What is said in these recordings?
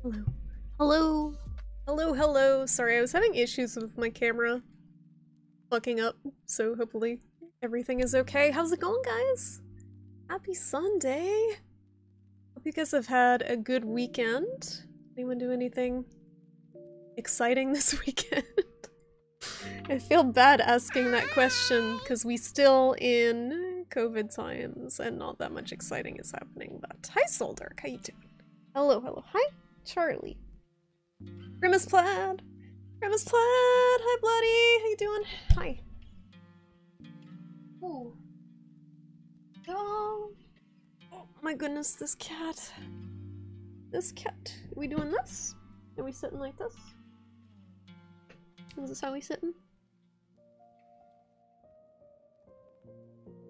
Hello. Hello. Hello, hello. Sorry, I was having issues with my camera fucking up, so hopefully everything is okay. How's it going, guys? Happy Sunday. Hope you guys have had a good weekend. Anyone do anything exciting this weekend? I feel bad asking that question because we still in COVID times and not that much exciting is happening, but hi Soldark, how you doing? Hello, hello. Hi, Charlie. Grimace Plaid! Grimace Plaid! Hi, Bloody! How you doing? Hi. Oh. Oh. Oh my goodness, this cat. This cat. Are we doing this? Are we sitting like this? Is this how we sitting?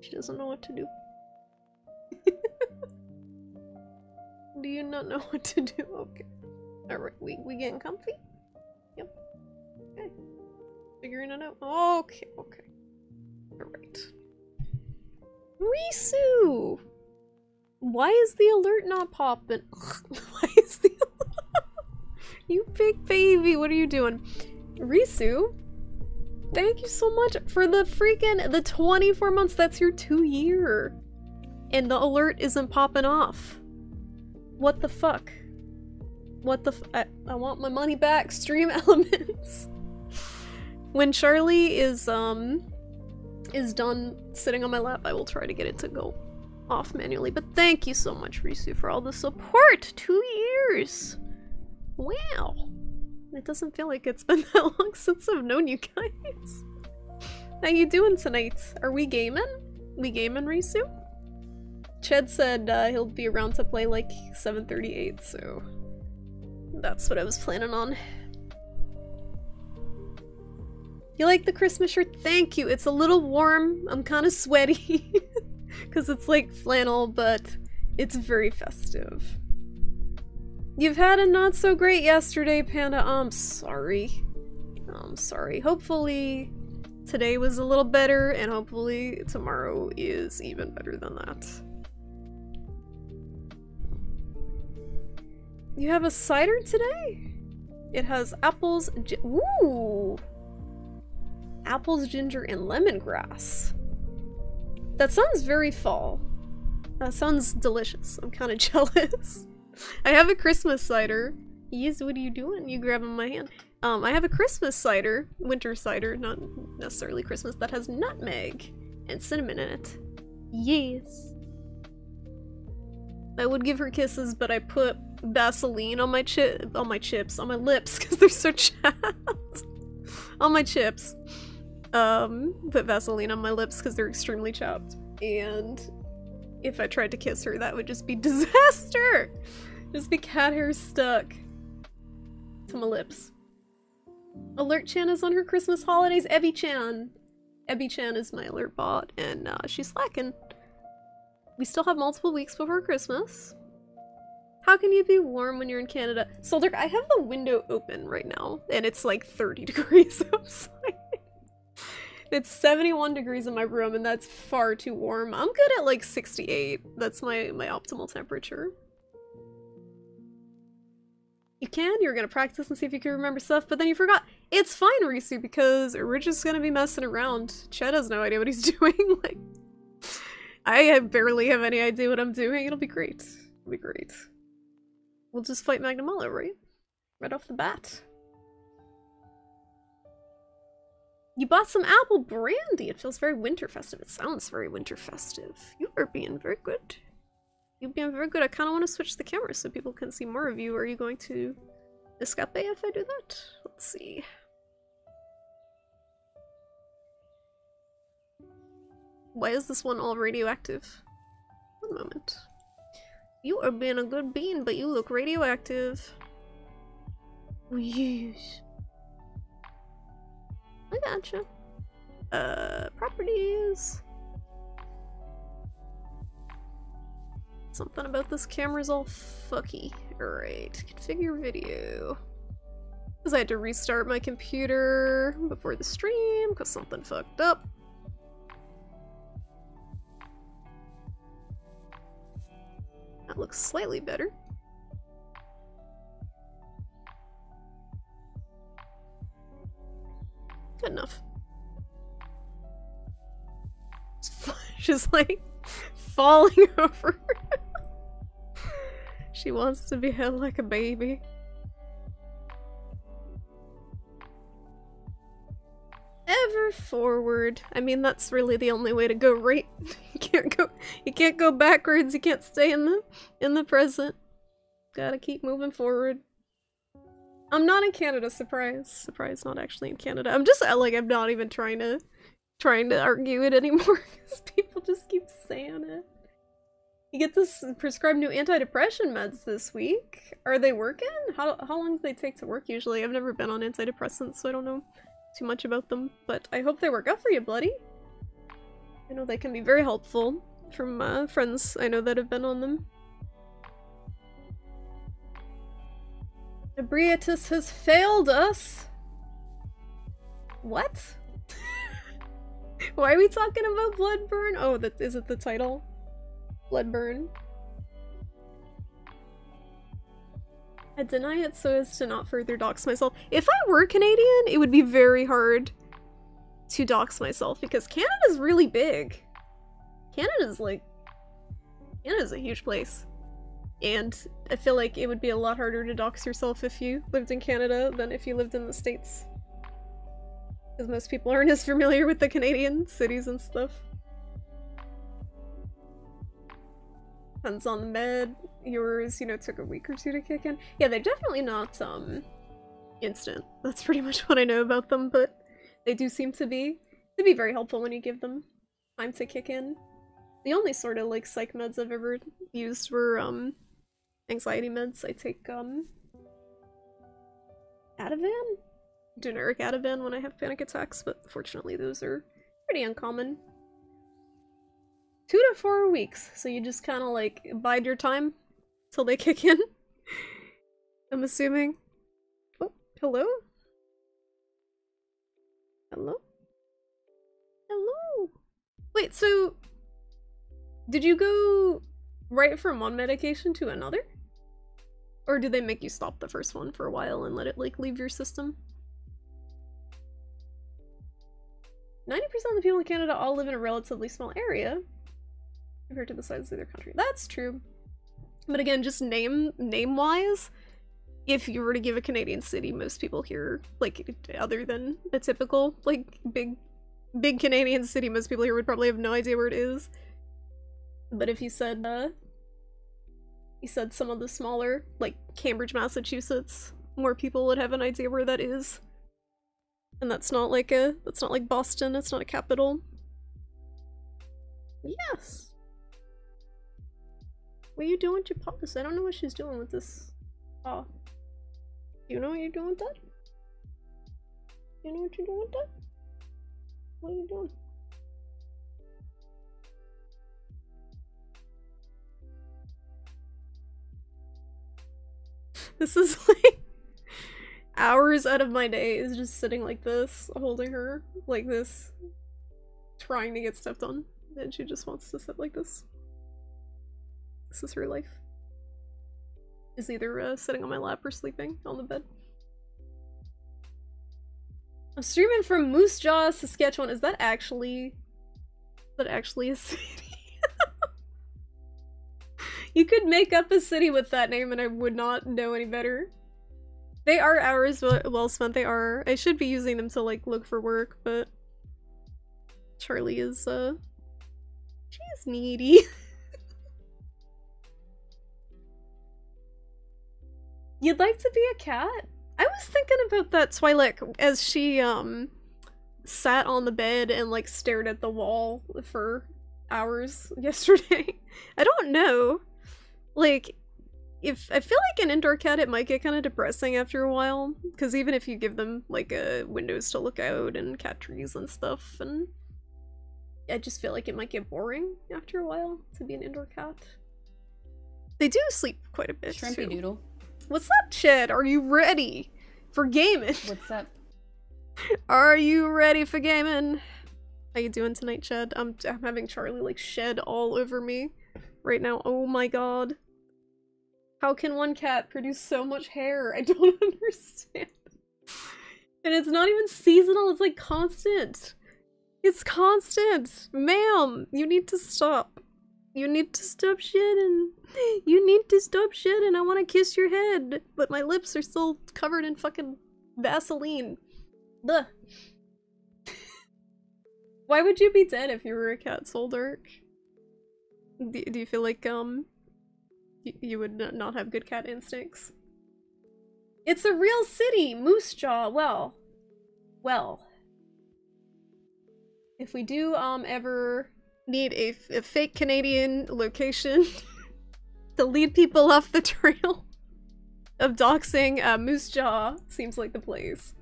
She doesn't know what to do. Do you not know what to do? Okay. Alright, we getting comfy? Yep. Okay. Figuring it out. Okay, okay. Alright. Risu! Why is the alert not popping? Why is the alert? You big baby, what are you doing? Risu? Thank you so much for the freaking, the 24 months, that's your 2-year. And the alert isn't popping off. What the fuck? What the I want my money back, Stream Elements. When Charlie is done sitting on my lap, I will try to get it to go off manually. But thank you so much, Risu, for all the support! 2 years! Wow. It doesn't feel like it's been that long since I've known you guys. How you doing tonight? Are we gaming? We gaming, Risu? Ched said he'll be around to play like 7:38, so that's what I was planning on. You like the Christmas shirt? Thank you. It's a little warm. I'm kind of sweaty because it's like flannel, but it's very festive. You've had a not so great yesterday, Panda. I'm sorry. I'm sorry. Hopefully today was a little better, and hopefully tomorrow is even better than that. You have a cider today? It has apples, ooh! Apples, ginger, and lemongrass. That sounds very fall. That sounds delicious. I'm kind of jealous. I have a Christmas cider. Yes, what are you doing? You grabbing my hand. I have a Christmas cider, winter cider, not necessarily Christmas, that has nutmeg and cinnamon in it. Yes. I would give her kisses, but I put Vaseline on my chips, on my lips, because they're so chapped. On my chips. Put Vaseline on my lips because they're extremely chapped. And if I tried to kiss her, that would just be disaster! Just be cat hair stuck to my lips. Alert Chan is on her Christmas holidays. Ebby Chan. Ebby Chan is my alert bot, and she's slacking. We still have multiple weeks before Christmas. How can you be warm when you're in Canada? Soldark, I have the window open right now, and it's like 30 degrees outside. It's 71 degrees in my room, and that's far too warm. I'm good at like 68. That's my optimal temperature. You can? You're gonna practice and see if you can remember stuff, but then you forgot. It's fine, Risu, because we're just gonna be messing around. Ched has no idea what he's doing. Like, I barely have any idea what I'm doing. It'll be great. It'll be great. We'll just fight Magnamalo, right? Right off the bat. You bought some apple brandy. It feels very winter festive. It sounds very winter festive. You are being very good. You're being very good. I kind of want to switch the camera so people can see more of you. Are you going to escape if I do that? Let's see. Why is this one all radioactive? One moment. You are being a good bean, but you look radioactive. Oh, yes. I gotcha. Properties. Something about this camera's all fucky. Alright, configure video. Because I had to restart my computer before the stream because something fucked up. That looks slightly better. She's like falling over. She wants to be held like a baby. Ever forward. I mean, that's really the only way to go, right? You can't go backwards, you can't stay in the present. Gotta keep moving forward. I'm not in Canada, surprise. Surprise, not actually in Canada. I'm just like, I'm not even trying to argue it anymore because people just keep saying it. You get this prescribed new antidepressant meds this week. Are they working? How long do they take to work usually? I've never been on antidepressants, so I don't know too much about them, but I hope they work out for you, bloody. I know they can be very helpful from friends I know that have been on them. Ebrietas has failed us. What? Why are we talking about Bloodburn? Oh, is it the title? Bloodburn. I deny it so as to not further dox myself. If I were Canadian, it would be very hard to dox myself because Canada's really big. Canada's a huge place. And I feel like it would be a lot harder to dox yourself if you lived in Canada than if you lived in the States. Because most people aren't as familiar with the Canadian cities and stuff. Depends on the med. Yours, you know, took a week or two to kick in. Yeah, they're definitely not, instant. That's pretty much what I know about them, but they do seem to be very helpful when you give them time to kick in. The only sort of, like, psych meds I've ever used were, anxiety meds. I take, Ativan? Generic Ativan when I have panic attacks, but fortunately those are pretty uncommon. 2 to 4 weeks, so you just kind of like bide your time till they kick in. I'm assuming. Oh, hello? Hello? Hello? Wait, so did you go right from one medication to another? Or did they make you stop the first one for a while and let it like leave your system? 90% of the people in Canada all live in a relatively small area compared to the size of their country. That's true. But again, just name-wise, if you were to give a Canadian city, most people here, like, other than a typical, like, big Canadian city, most people here would probably have no idea where it is. But if you said some of the smaller, like, Cambridge, Massachusetts, more people would have an idea where that is. And that's not like Boston, it's not a capital. Yes. What are you doing with your paws? I don't know what she's doing with this paw. You know what you're doing with that? You know what you're doing with that? What are you doing? This is like hours out of my day is just sitting like this, holding her like this, trying to get stuff done, and she just wants to sit like this. This is her life. Is either sitting on my lap or sleeping on the bed. I'm streaming from Moose Jaw, Saskatchewan. Is that actually a city? You could make up a city with that name and I would not know any better. They are hours well spent, they are. I should be using them to like look for work, but Charlie is she's needy. You'd like to be a cat? I was thinking about that Twi'lek as she sat on the bed and like stared at the wall for hours yesterday. I don't know. Like, if I feel like an indoor cat, it might get kind of depressing after a while, because even if you give them like windows to look out and cat trees and stuff, and I just feel like it might get boring after a while to be an indoor cat. They do sleep quite a bit. Shrimpy too. Doodle. What's up, Ched? Are you ready for gaming? What's up? Are you ready for gaming? How you doing tonight, Ched? I'm having Charlie like shed all over me right now. Oh my god. How can one cat produce so much hair? I don't understand. And it's not even seasonal, it's like constant. It's constant! Ma'am, you need to stop. You need to stop shitting. You need to stop shitting. I want to kiss your head, but my lips are still covered in fucking Vaseline. Ugh. Why would you be dead if you were a cat, Soldark? Do you feel like, you would not have good cat instincts? It's a real city! Moose Jaw! Well. If we do, ever need a fake Canadian location to lead people off the trail of doxing, Moose Jaw seems like the place.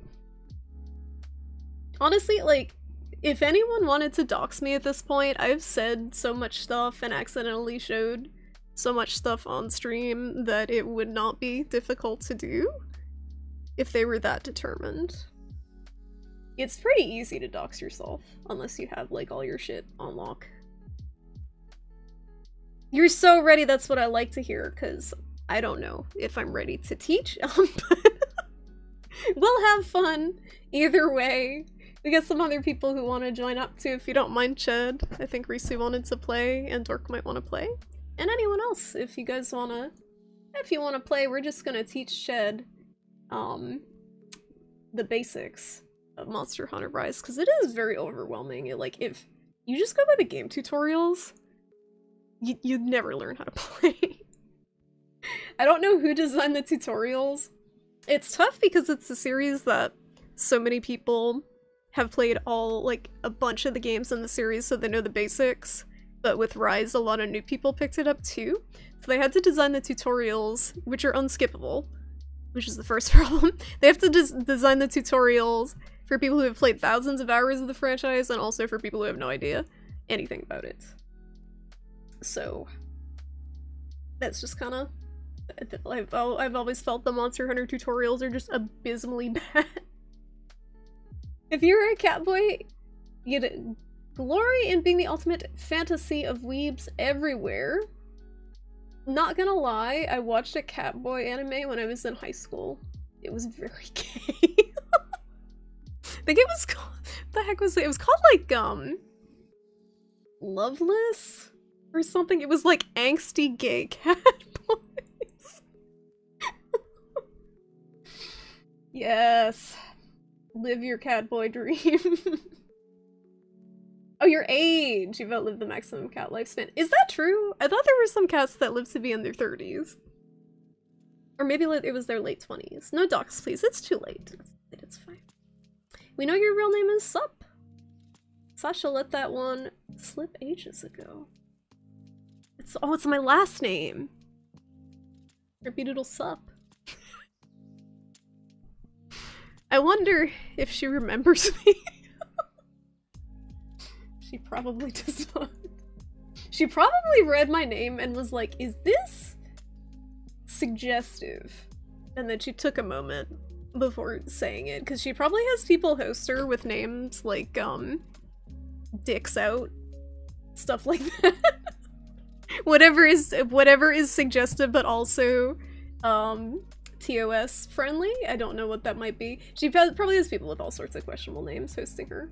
Honestly, like, if anyone wanted to dox me at this point, I've said so much stuff and accidentally showed so much stuff on stream that it would not be difficult to do if they were that determined. It's pretty easy to dox yourself, unless you have, like, all your shit on lock. You're so ready, that's what I like to hear, because I don't know if I'm ready to teach, but we'll have fun either way. We got some other people who want to join up too, if you don't mind, Ched. I think Risu wanted to play, and Dork might want to play. And anyone else, if you guys wanna... If you want to play, we're just gonna teach Ched, the basics of Monster Hunter Rise, because it is very overwhelming. If you just go by the game tutorials, you'd never learn how to play. I don't know who designed the tutorials. It's tough because it's a series that so many people have played a bunch of the games in the series, so they know the basics. But with Rise, a lot of new people picked it up too. So they had to design the tutorials, which are unskippable, which is the first problem. They have to design the tutorials for people who have played thousands of hours of the franchise, and also for people who have no idea anything about it. So that's just kind of... I've always felt the Monster Hunter tutorials are just abysmally bad. If you were a Catboy, you'd glory in being the ultimate fantasy of weebs everywhere. Not gonna lie, I watched a Catboy anime when I was in high school. It was very gay. I think it was called... What the heck was it? It was called, like, Loveless? Or something. It was, like, angsty gay Catboys. Yes. Live your Catboy dream. Oh, your age! You've outlived the maximum cat lifespan. Is that true? I thought there were some cats that lived to be in their 30s. Or maybe it was their late 20s. No docs, please. It's too late. It's fine. We know your real name is Sup. Sasha let that one slip ages ago. It's my last name. Doodle Sup. I wonder if she remembers me. She probably does not. She probably read my name and was like, is this suggestive? And then she took a moment before saying it, because she probably has people host her with names like, Dicks Out. Stuff like that. Whatever is suggestive, but also, TOS friendly. I don't know what that might be. She probably has people with all sorts of questionable names hosting her.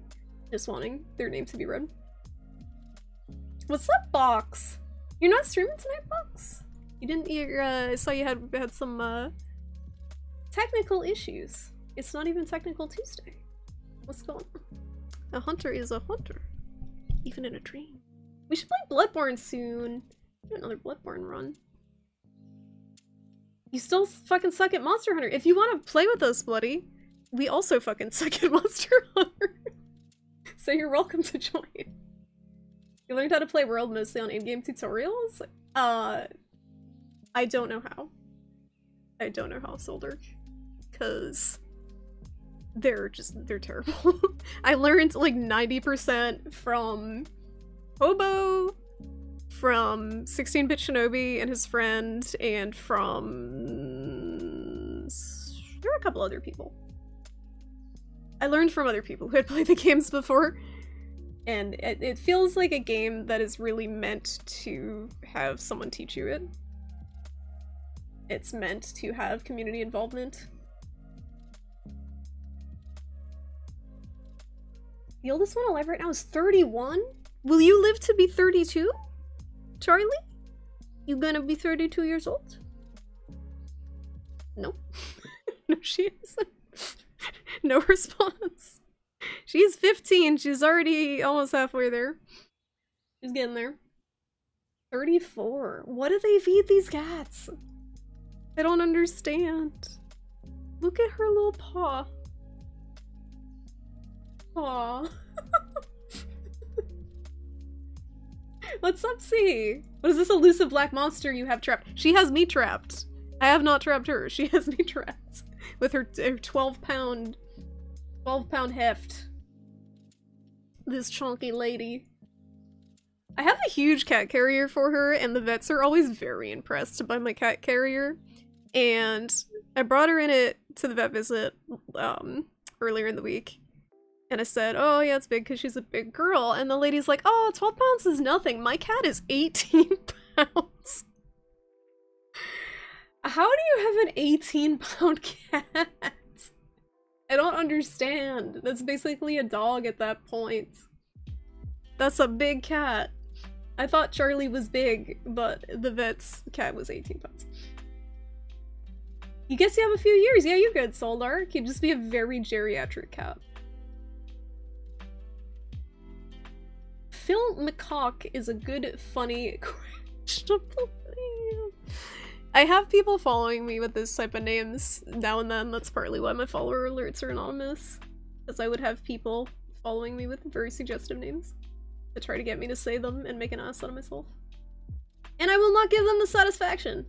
Just wanting their name to be read. What's up, Box? You're not streaming tonight, Box? You didn't. I saw you had some technical issues. It's not even Technical Tuesday. What's going on? A hunter is a hunter, even in a dream. We should play Bloodborne soon. Do another Bloodborne run. You still fucking suck at Monster Hunter. If you want to play with us, Bloody, we also fucking suck at Monster Hunter. So you're welcome to join. You learned how to play World mostly on in-game tutorials? I don't know how. I don't know how, Soldark. Cause they're terrible. I learned like 90% from Hobo, from 16-Bit Shinobi and his friend, and from... there were a couple other people. I learned from other people who had played the games before, and it feels like a game that is really meant to have someone teach you it. It's meant to have community involvement. The oldest one alive right now is 31? Will you live to be 32? Charlie? You gonna be 32 years old? No. No, she isn't. No response. She's 15. She's already almost halfway there. She's getting there. 34. What do they feed these cats? I don't understand. Look at her little paw. Aw. What's up, C? What is this elusive black monster you have trapped? She has me trapped. I have not trapped her. She has me trapped. With her 12-pound heft. This chunky lady. I have a huge cat carrier for her, and the vets are always very impressed by my cat carrier. And I brought her in it to the vet visit earlier in the week. And I said, oh yeah, it's big because she's a big girl. And the lady's like, oh, 12 pounds is nothing. My cat is 18 pounds. How do you have an 18-pound cat? I don't understand. That's basically a dog at that point. That's a big cat. I thought Charlie was big, but the vet's cat was 18 pounds. You guess you have a few years. Yeah, you're good, Solar. You'd just be a very geriatric cat. Phil McCock is a good, funny, questionable name. I have people following me with this type of names now and then. That's partly why my follower alerts are anonymous. Because I would have people following me with very suggestive names to try to get me to say them and make an ass out of myself. And I will not give them the satisfaction.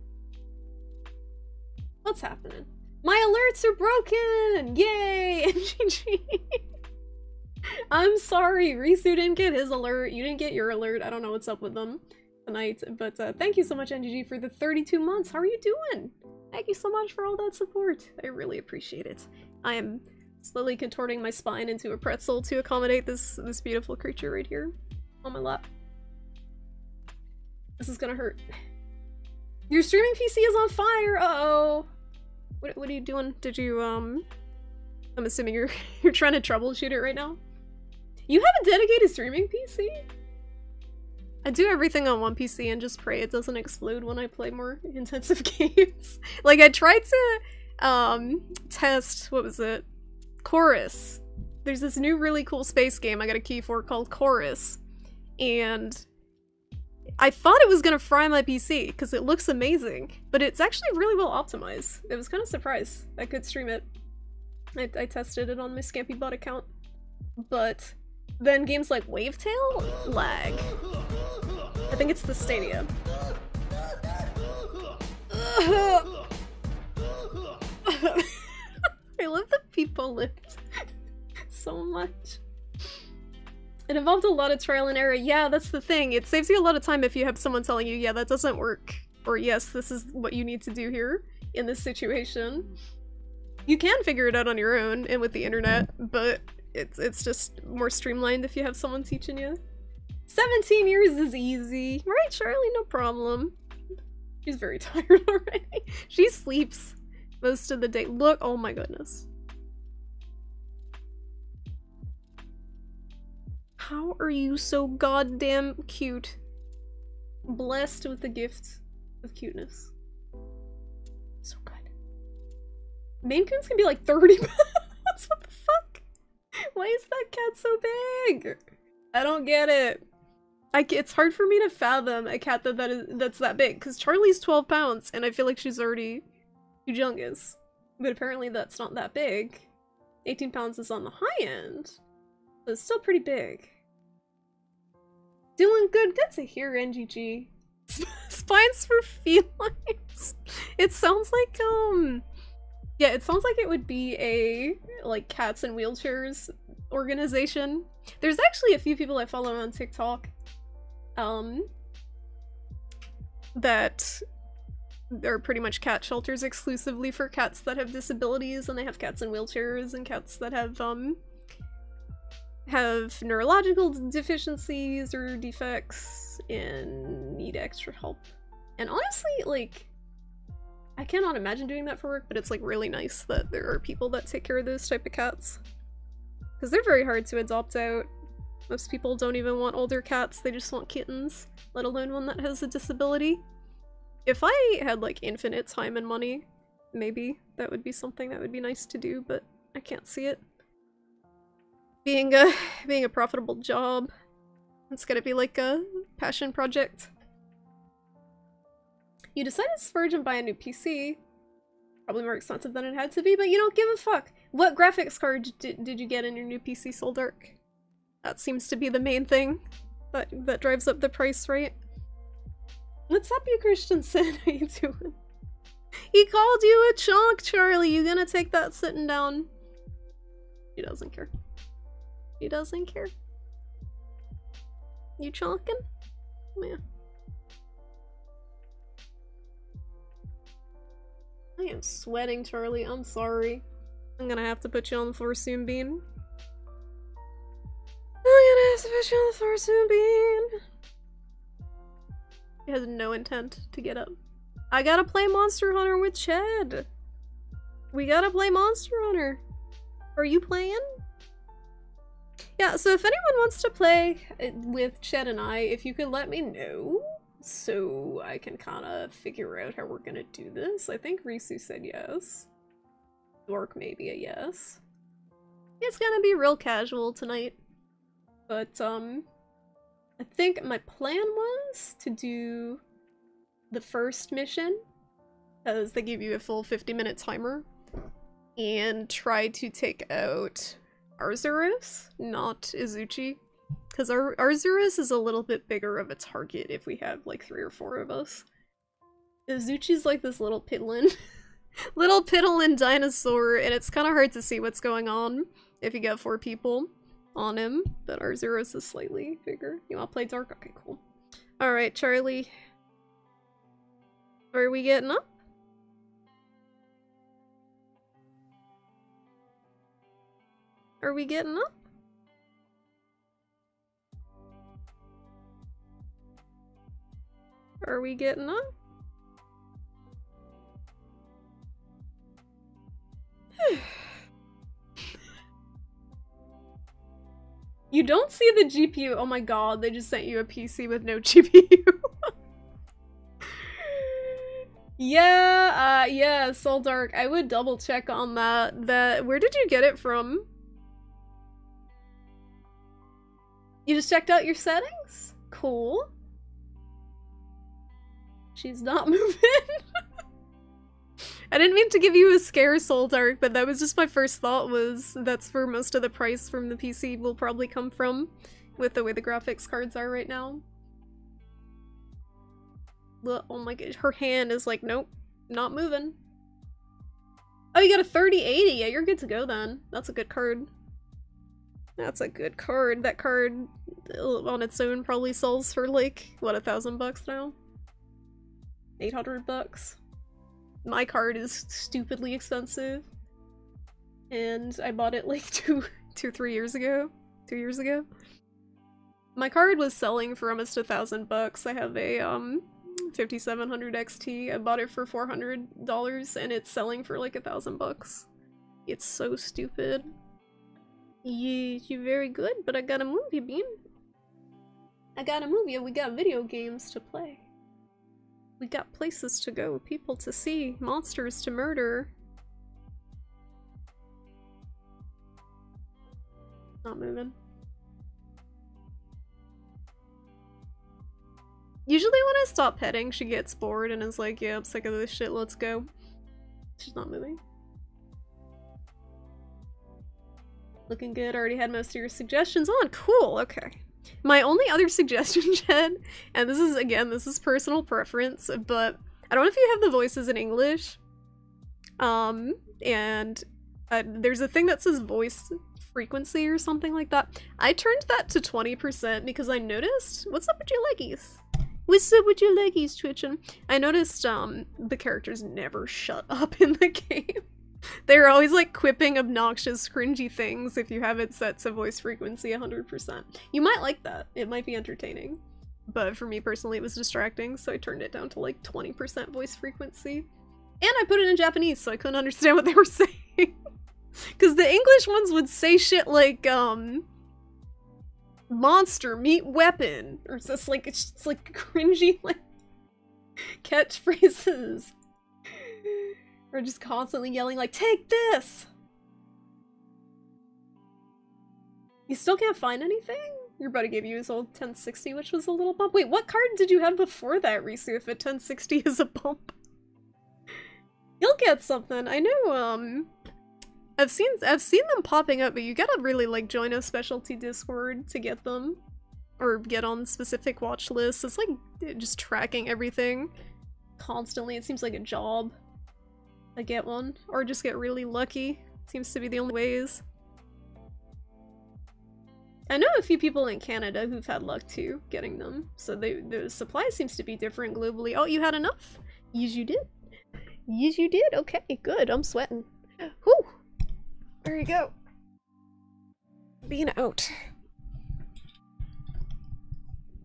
What's happening? My alerts are broken! Yay! NGG! I'm sorry, Risu didn't get his alert, you didn't get your alert, I don't know what's up with them tonight, but thank you so much, NGG, for the 32 months. How are you doing? Thank you so much for all that support. I really appreciate it. I am slowly contorting my spine into a pretzel to accommodate this beautiful creature right here on my lap. This is gonna hurt. Your streaming PC is on fire! Uh-oh! What are you doing? Did you, I'm assuming you're trying to troubleshoot it right now? You have a dedicated streaming PC? I do everything on one PC and just pray it doesn't explode when I play more intensive games. Like, I tried to, test, what was it? Chorus. There's this new really cool space game I got a key for called Chorus. And I thought it was gonna fry my PC, because it looks amazing, but it's actually really well optimized. I was kind of surprised I could stream it. I tested it on my ScampyBot account, but then games like Wavetail lag. I think it's the Stadia. I love the people lift so much. It involved a lot of trial and error. Yeah, that's the thing. It saves you a lot of time if you have someone telling you, yeah, that doesn't work. Or yes, this is what you need to do here in this situation. You can figure it out on your own and with the internet, but it's just more streamlined if you have someone teaching you. 17 years is easy. Right, Charlie? No problem. She's very tired already. She sleeps most of the day. Look, oh my goodness. How are you so goddamn cute? Blessed with the gift of cuteness. So good. Maine Coons can be like 30 pounds. What the fuck? Why is that cat so big? I don't get it. It's hard for me to fathom a cat that's that big, because Charlie's 12 pounds, and I feel like she's already humongous. But apparently that's not that big. 18 pounds is on the high end, but it's still pretty big. Doing good. Good to hear, NGG. Spines for felines. It sounds like, yeah, it sounds like it would be a, like, cats and wheelchairs organization. There's actually a few people I follow on TikTok, that are pretty much cat shelters exclusively for cats that have disabilities, and they have cats in wheelchairs and cats that have neurological deficiencies or defects and need extra help. And honestly, like, I cannot imagine doing that for work, but it's like really nice that there are people that take care of those type of cats. Because they're very hard to adopt out. Most people don't even want older cats, they just want kittens, let alone one that has a disability. If I had like infinite time and money, maybe that would be something that would be nice to do, but I can't see it being a profitable job. It's gonna be like a passion project. You decided to splurge and buy a new PC. Probably more expensive than it had to be, but you don't give a fuck. What graphics card did you get in your new PC, Soldark? That seems to be the main thing that drives up the price, right? What's up, you Christensen? How you doing? He called you a chonk, Charlie. You gonna take that sitting down? He doesn't care. He doesn't care. You chonking? Yeah. I am sweating, Charlie. I'm sorry. I'm gonna have to put you on the floor soon, Bean. I'm gonna have to put you on the floor soon, Bean. He has no intent to get up. I gotta play Monster Hunter with Chad. We gotta play Monster Hunter. Are you playing? Yeah, so if anyone wants to play with Chet and I, if you could let me know, so I can kind of figure out how we're gonna do this. I think Risu said yes. Dork maybe a yes. It's gonna be real casual tonight. But, I think my plan was to do the first mission, because they give you a full 50-minute timer, and try to take out Arzuros, not Izuchi. Because Arzuros is a little bit bigger of a target if we have like 3 or 4 of us. Izuchi's like this little piddlin. Little piddlin dinosaur, and it's kind of hard to see what's going on if you get 4 people on him. But Arzuros is slightly bigger. You want to play Dark? Okay, cool. Alright, Charlie. Are we getting up? Are we getting up? Are we getting up? You don't see the GPU. Oh my god, they just sent you a PC with no GPU. Yeah, yeah, Soldark. I would double check on that. Where did you get it from? You just checked out your settings? Cool. She's not moving. I didn't mean to give you a scare, Soldark, but that was just my first thought, was that's where most of the price from the PC will probably come from, with the way the graphics cards are right now. Oh my god, her hand is like, nope, not moving. Oh, you got a 3080. Yeah, you're good to go then. That's a good card. That's a good card. That card on its own probably sells for like, what, $1,000 now? 800 bucks. My card is stupidly expensive. And I bought it like 3 years ago. 2 years ago. My card was selling for almost $1,000. I have a 5700 XT. I bought it for $400 and it's selling for like $1,000. It's so stupid. Yeah, you're very good, but I gotta move you, Bean. I gotta move you. We got video games to play. We got places to go, people to see, monsters to murder. Not moving. Usually when I stop petting, she gets bored and is like, yeah, I'm sick of this shit, let's go. She's not moving. Looking good, already had most of your suggestions on. Cool, okay. My only other suggestion, Jen, and this is, again, this is personal preference, but I don't know if you have the voices in English. There's a thing that says voice frequency or something like that. I turned that to 20% because I noticed, what's up with your leggies? What's up with your leggies twitching? I noticed, the characters never shut up in the game. They're always like quipping obnoxious, cringy things if you have it set to voice frequency 100%. You might like that. It might be entertaining. But for me personally, it was distracting, so I turned it down to like 20% voice frequency. And I put it in Japanese, so I couldn't understand what they were saying. Because the English ones would say shit like, monster, meat weapon. Or it's just like, it's just like cringy, like, catchphrases. Or just constantly yelling like, take this! You still can't find anything? Your buddy gave you his old 1060, which was a little bump. Wait, what card did you have before that, Risu, if a 1060 is a bump? You'll get something. I know, I've seen them popping up, but you gotta really, like, join a specialty Discord to get them. Or get on specific watch lists. It's like, just tracking everything constantly. It seems like a job to get one. Or just get really lucky. Seems to be the only ways. I know a few people in Canada who've had luck too, getting them. So the supply seems to be different globally. Oh, you had enough? Yes, you did. Yes, you did. Okay, good. I'm sweating. Whew. There you go. Being out.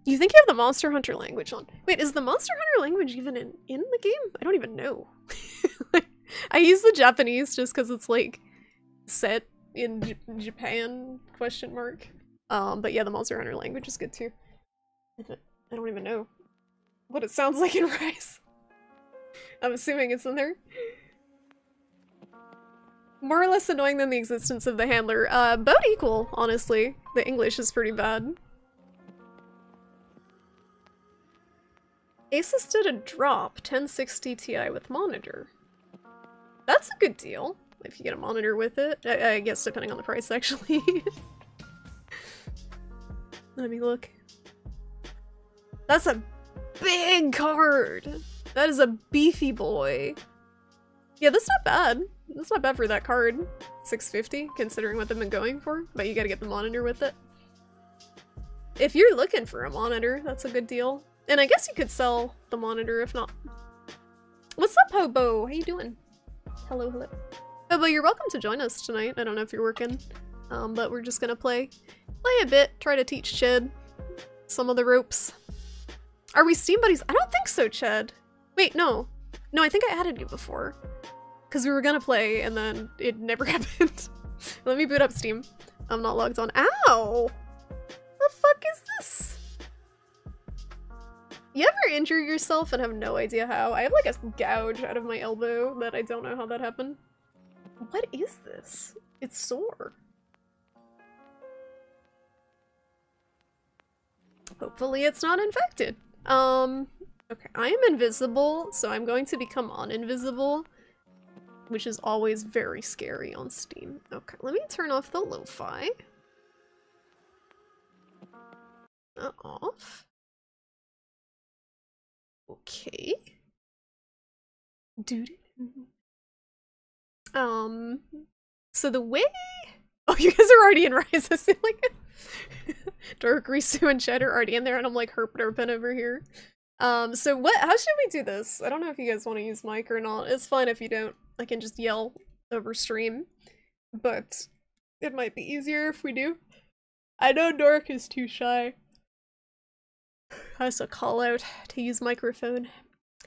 You think you have the Monster Hunter language on? Wait, is the Monster Hunter language even in the game? I don't even know. I use the Japanese just because it's like set in Japan, question mark. But yeah, the Monster Hunter language is good too. I don't even know what it sounds like in Rise. I'm assuming it's in there. More or less annoying than the existence of the handler. About equal, honestly. The English is pretty bad. Asus did a drop, 1060 Ti with monitor. That's a good deal, if you get a monitor with it. I guess depending on the price, actually. Let me look. That's a big card! That is a beefy boy. Yeah, that's not bad. That's not bad for that card. 650, considering what they've been going for, but you gotta get the monitor with it. If you're looking for a monitor, that's a good deal. And I guess you could sell the monitor if not. What's up, Hobo? How you doing? Hello, hello. Hobo, you're welcome to join us tonight. I don't know if you're working, but we're just gonna play a bit, try to teach Ched some of the ropes. Are we Steam buddies? I don't think so, Ched. Wait, no. No, I think I added you before. Because we were gonna play, and then it never happened. Let me boot up Steam. I'm not logged on. Ow! The fuck is this? You ever injure yourself and have no idea how? I have like a gouge out of my elbow that I don't know how that happened. What is this? It's sore. Hopefully it's not infected. Okay, I am invisible, so I'm going to become uninvisible, which is always very scary on Steam. Okay, let me turn off the lo-fi. Off. Okay. Dude. So the way— oh, you guys are already in Rise. I see like Dark, Risu, and Ched are already in there, and I'm like herping over here. So how should we do this? I don't know if you guys want to use mic or not. It's fine if you don't. I can just yell over stream, but it might be easier if we do. I know Dork is too shy. That's a call out to use microphone.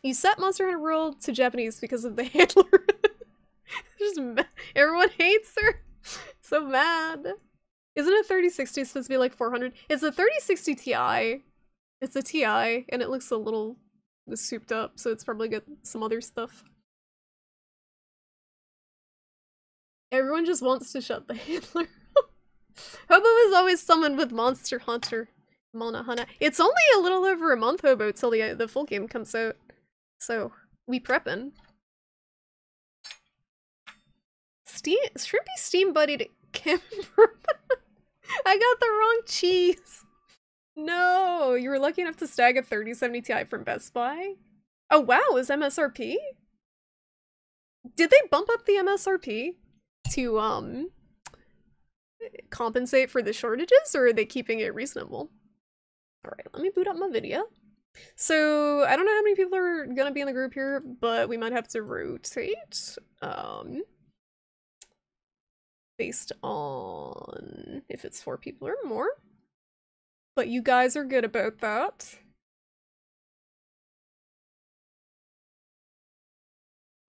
You set Monster Hunter World to Japanese because of the handler. Just everyone hates her. So mad. Isn't a 3060 supposed to be like 400? It's a 3060 Ti. It's a Ti, and it looks a little souped up, so it's probably got some other stuff. Everyone just wants to shut the handler. Hobo is always summoned with Monster Hunter. Monahana. It's only a little over a month, Hobo, till the full game comes out. So, we preppin'. Shrimpy Steam buddied Kim. I got the wrong cheese. No, you were lucky enough to snag a 3070 Ti from Best Buy? Oh wow, is MSRP? Did they bump up the MSRP to compensate for the shortages, or are they keeping it reasonable? Alright, let me boot up my video. So, I don't know how many people are gonna be in the group here, but we might have to rotate. Based on if it's 4 people or more. But you guys are good about that.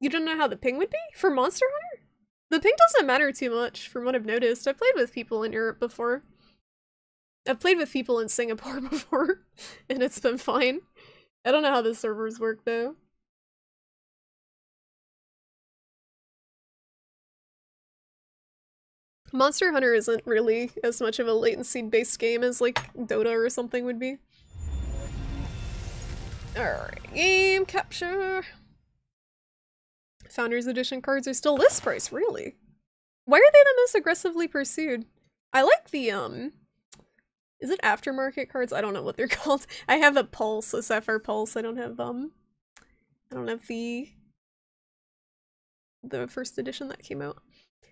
You don't know how the ping would be for Monster Hunter? The ping doesn't matter too much, from what I've noticed. I've played with people in Europe before. I've played with people in Singapore before, and it's been fine. I don't know how the servers work, though. Monster Hunter isn't really as much of a latency-based game as, like, Dota or something would be. Alright, game capture. Founders Edition cards are still list price, really? Why are they the most aggressively pursued? I like the, is it aftermarket cards? I don't know what they're called. I have a Pulse, a Sapphire Pulse. I don't have the first edition that came out.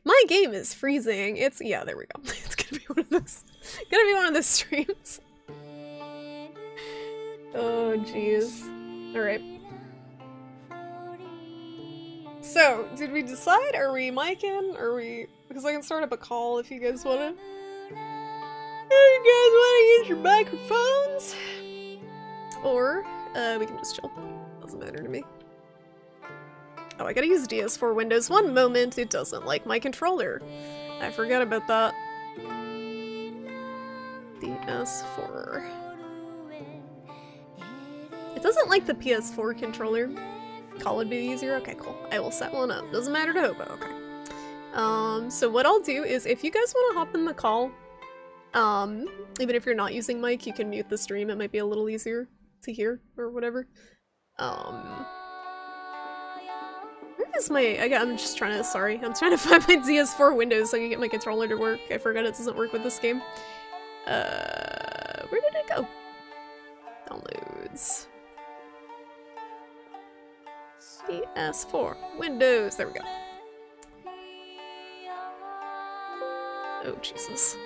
My game is freezing. It's, yeah, there we go. It's gonna be one of those, gonna be one of those streams. Oh, jeez. Alright. So, did we decide? Are we micing? Are we... Because I can start up a call if you guys wanna... If you guys wanna use your microphones! Or, we can just chill. Doesn't matter to me. Oh, I gotta use DS4 Windows. One moment, it doesn't like my controller. I forgot about that. DS4. It doesn't like the PS4 controller. Call would be easier? Okay, cool. I will set one up. Doesn't matter to Hobo, okay. So what I'll do is, if you guys want to hop in the call, even if you're not using mic, you can mute the stream. It might be a little easier to hear, or whatever. Where is my... I'm just trying to... Sorry. I'm trying to find my DS4 Windows so I can get my controller to work. I forgot it doesn't work with this game. Where did it go? Downloads. PS4 Windows. There we go. Oh, Jesus.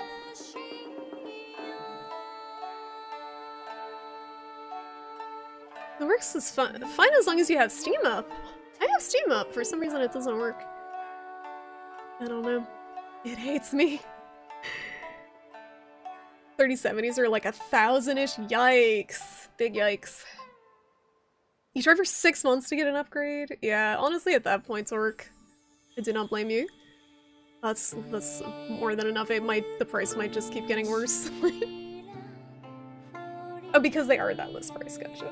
It works as fine as long as you have Steam up. I have Steam up. For some reason it doesn't work. I don't know. It hates me. 3070s are like 1,000-ish. Yikes. Big yikes. You tried for 6 months to get an upgrade? Yeah, honestly at that point, Zork, I do not blame you. That's more than enough. The price might just keep getting worse. Oh, because they are that list price, gotcha.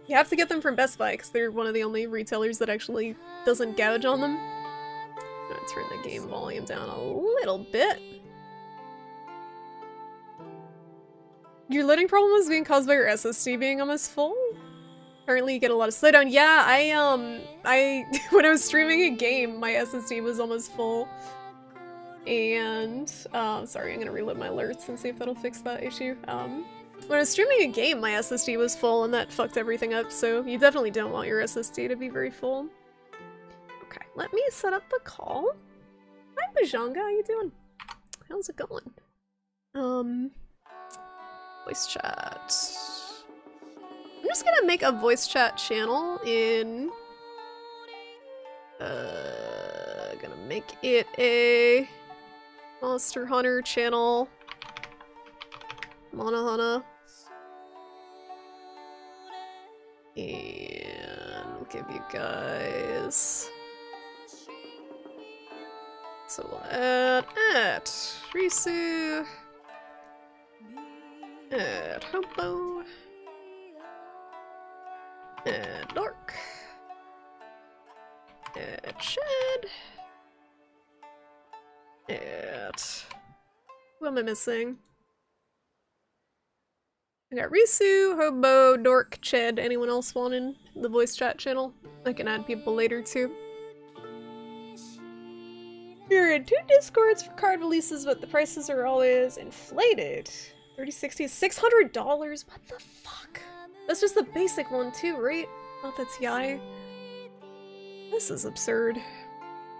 You have to get them from Best Buy, because they're one of the only retailers that actually doesn't gouge on them. I'm gonna turn the game volume down a little bit. Your loading problem is being caused by your SSD being almost full? Apparently you get a lot of slowdown. Yeah, when I was streaming a game, my SSD was almost full. And, sorry, I'm gonna reload my alerts and see if that'll fix that issue. When I was streaming a game, my SSD was full and that fucked everything up, so you definitely don't want your SSD to be very full. Okay, let me set up the call. Hi, Bajanga, how you doing? How's it going? Voice chat. I'm just gonna make a voice chat channel in... gonna make it a Monster Hunter channel. Monohana. And we'll give you guys... So we'll add Risu. Add Hobo. Add Dork. Add Shed. Add... Who am I missing? I got Risu, Hobo, Dork, Ched. Anyone else wanting the voice chat channel? I can add people later too. You're in 2 Discords for card releases, but the prices are always inflated. 3060 is $600? What the fuck? That's just the basic one too, right? Not the TI. This is absurd.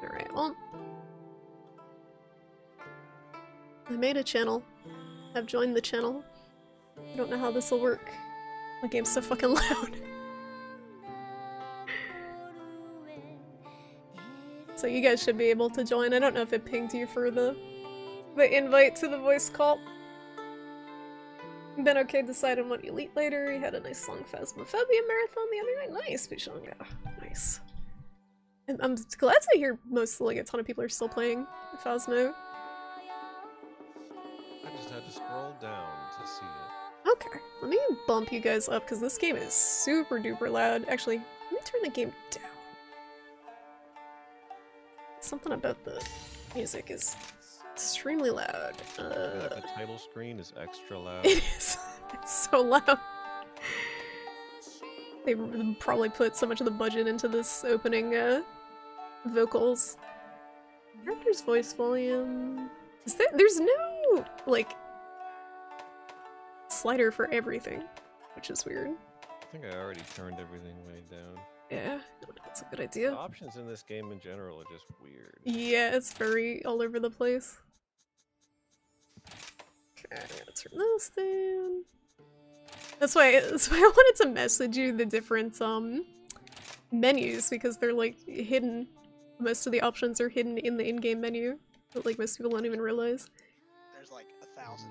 Alright, well. I made a channel. I've joined the channel. I don't know how this will work. My game's so fucking loud. So you guys should be able to join. I don't know if it pinged you for the invite to the voice call. Been okay deciding what you eat later. You had a nice long Phasmophobia marathon the other night. Nice, Bishanga. Nice. I'm glad to hear like a ton of people are still playing Phasmo. I just had to scroll down to see it. Okay, let me bump you guys up because this game is super duper loud. Actually, let me turn the game down. Something about the music is extremely loud. Yeah, the title screen is extra loud. It is. It's so loud. They probably put so much of the budget into this opening vocals. Character's voice volume. Is there's no like slider for everything, which is weird. I think I already turned everything way down. Yeah, that's a good The idea. options in this game in general are just weird. Yeah, it's very all over the place. Okay, I'm gonna turn this down. That's why I wanted to message you the different menus, because they're like hidden. Most of the options are hidden in the in-game menu, but like most people don't even realize. There's like 1,000.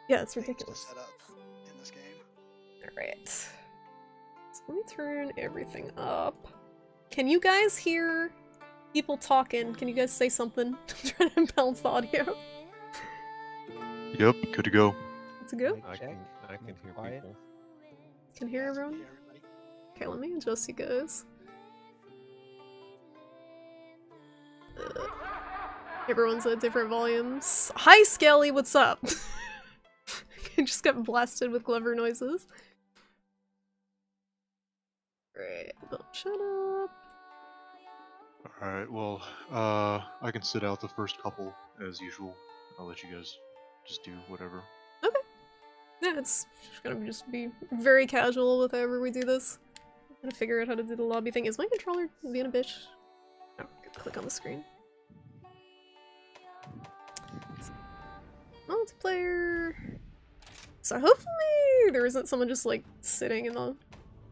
Yeah, it's things ridiculous. to set up in this game. Alright. So let me turn everything up. Can you guys hear people talking? Can you guys say something? I'm trying to balance the audio. Yep, good to go. Let's go. I can hear Quiet. people. Can hear Yeah, everyone? everybody. Okay, let me adjust you guys. Everyone's at different volumes. Hi, Skelly, what's up? I just got blasted with Glover noises. Right, don't shut up. Alright, well, I can sit out the first couple as usual. I'll let you guys just do whatever. Yeah, it's gonna just be very casual with however we do this. I'm gonna figure out how to do the lobby thing. Is my controller being a bitch? Oh, click on the screen. Multiplayer. So hopefully there isn't someone just like sitting in the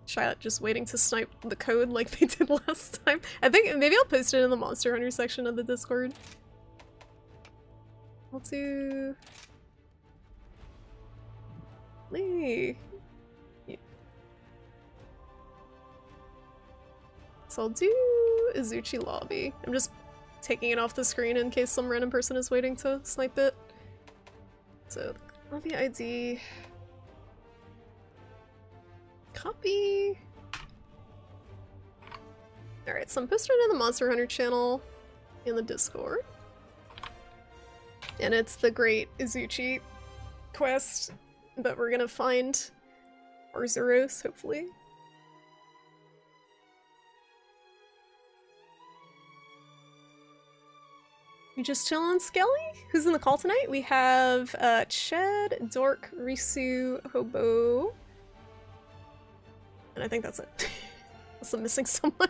chat just waiting to snipe the code like they did last time. I think maybe I'll post it in the Monster Hunter section of the Discord. I'll do... Lee. Yeah. So I'll do Izuchi Lobby. I'm just taking it off the screen in case some random person is waiting to snipe it. So, lobby ID. Copy. Alright, so I'm posting it in the Monster Hunter channel in the Discord. And it's the Great Izuchi quest, but we're gonna find Arzuros, hopefully. You just chillin', Skelly? Who's in the call tonight? We have Chad, Dork, Risu, Hobo. And I think that's it. Unless I'm missing someone.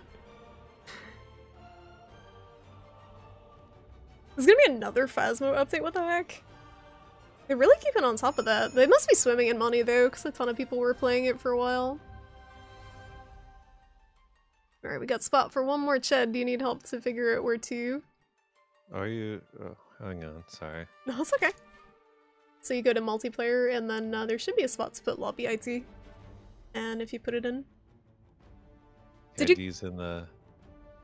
There's gonna be another Phasmo update, what the heck? They're really keeping on top of that. They must be swimming in money though, because a ton of people were playing it for a while. Alright, we got spot for one more. Chad, do you need help to figure out where to? Are you? Oh, hang on, sorry. No, it's okay. So you go to multiplayer, and then there should be a spot to put lobby IT. And if you put it in... Did you- ID's in the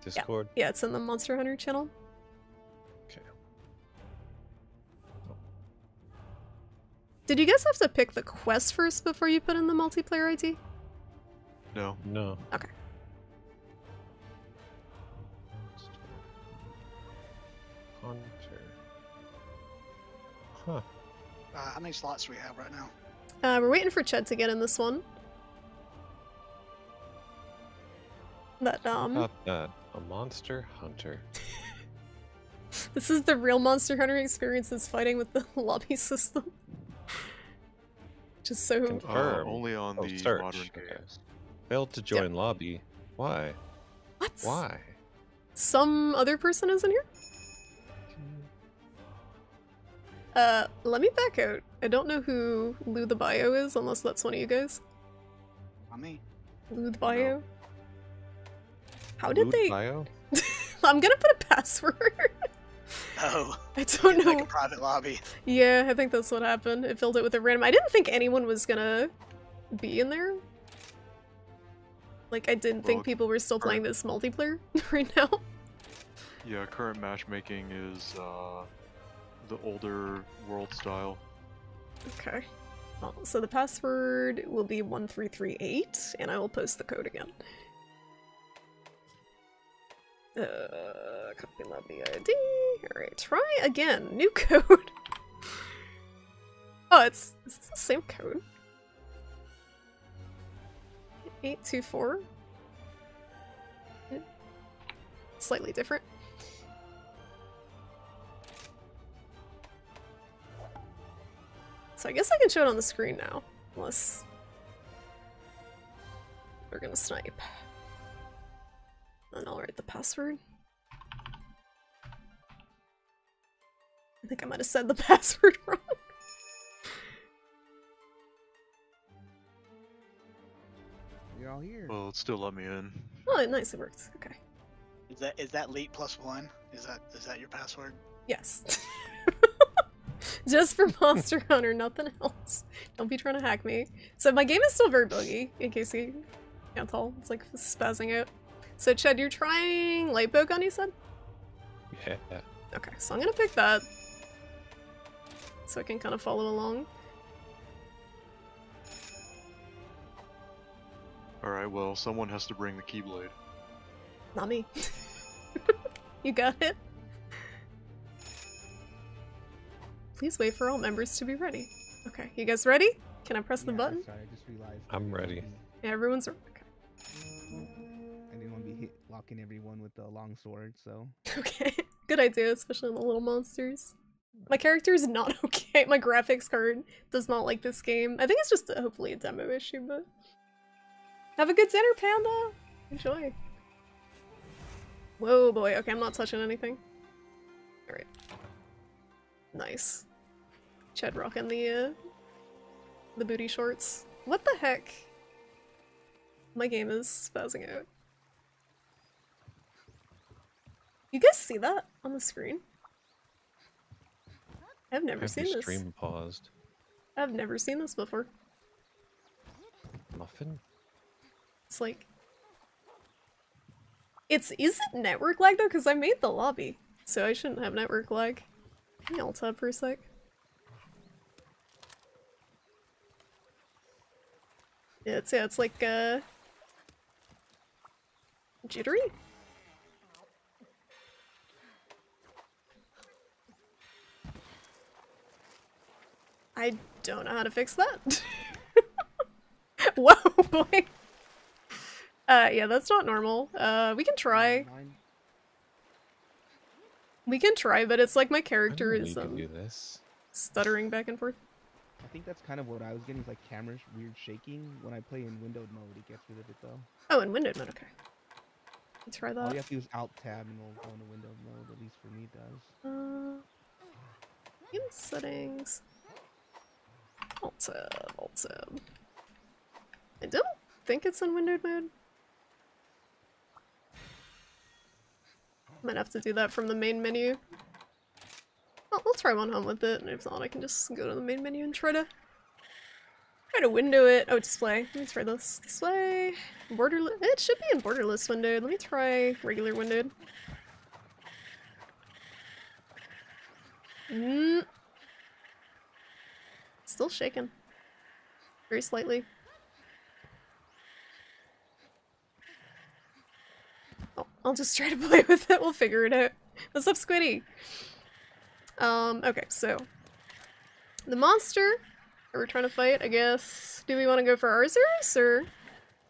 Discord? Yeah, it's in the Monster Hunter channel. Okay. Did you guys have to pick the quest first before you put in the multiplayer IT? No. No. Okay. Hunter. Huh. How many slots do we have right now? We're waiting for Ched to get in this one. But, About that. A monster hunter. this is the real Monster Hunter experience, is fighting with the lobby system. Just so... Confirm. Only on Oh, the search. modern Okay. games. Failed to join lobby. Why? What? Why? Some other person is in here? Let me back out. I don't know who Lou the Bio is, unless that's one of you guys. Not me. Lou the Bio? How did Lewd they... Bio? I'm gonna put a password. Oh. I don't know. Like a private lobby. Yeah, I think that's what happened. It filled it with a random... I didn't think anyone was gonna be in there. Like, I didn't think Well, people were still playing this multiplayer right now. Yeah, current matchmaking is the older world style. Okay. Well, so the password will be 1338, and I will post the code again. Copy lobby ID. Alright, try again. New code. Oh, it's the same code. 824. Slightly different. So I guess I can show it on the screen now, unless we're gonna snipe. And I'll write the password. I think I might have said the password wrong. You're all here. Well, it still let me in. Oh, nice, it worked. Okay. Is that late +1? Is that your password? Yes. Just for Monster Hunter, nothing else. Don't be trying to hack me. So my game is still very buggy, in case you can't tell. It's like spazzing out. So Ched, you're trying Light Bowgun, you said? Yeah. Okay, so I'm gonna pick that. So I can kind of follow along. Alright, well, someone has to bring the Keyblade. Not me. You got it. Please wait for all members to be ready. Okay, you guys ready? Can I press the Yeah, button? Sorry, I just realized. I'm ready. Yeah, everyone's okay. I didn't want to be locking everyone with the long sword, so. Okay, good idea, especially on the little monsters. My character is not okay. My graphics card does not like this game. I think it's just hopefully a demo issue, but have a good dinner, Panda. Enjoy. Whoa, boy. Okay, I'm not touching anything. All right. Nice. Ched rocking the booty shorts. What the heck? My game is spazzing out. You guys see that on the screen? I've never Have seen your this. stream paused. I've never seen this before. Muffin? It's like... Is it network lag though? Because I made the lobby. So I shouldn't have network lag. Can you alt tab for a sec? Yeah, it's like, jittery? I don't know how to fix that. Whoa, boy. Yeah, that's not normal. We can try. Mine- We can try, but it's like my character I know is you can do this. stuttering back and forth. I think that's kind of what I was getting, is like camera weird shaking. When I play in windowed mode, it gets rid of it though. Oh, in windowed mode, okay. Let's try All that. you have to do is alt tab and it'll go into windowed mode, at least for me it does. Game settings. Alt tab, alt tab. I don't think it's in windowed mode. Might have to do that from the main menu. Oh, I'll try one home with it, and if not, I can just go to the main menu and try to window it. Oh, display. Let me try this. Display. Borderless. It should be in borderless windowed. Let me try regular windowed. Still shaking. Very slightly. Oh, I'll just try to play with it. We'll figure it out. What's up, Squiddy? Okay, so the monster that we're trying to fight, I guess. Do we want to go for Arceus or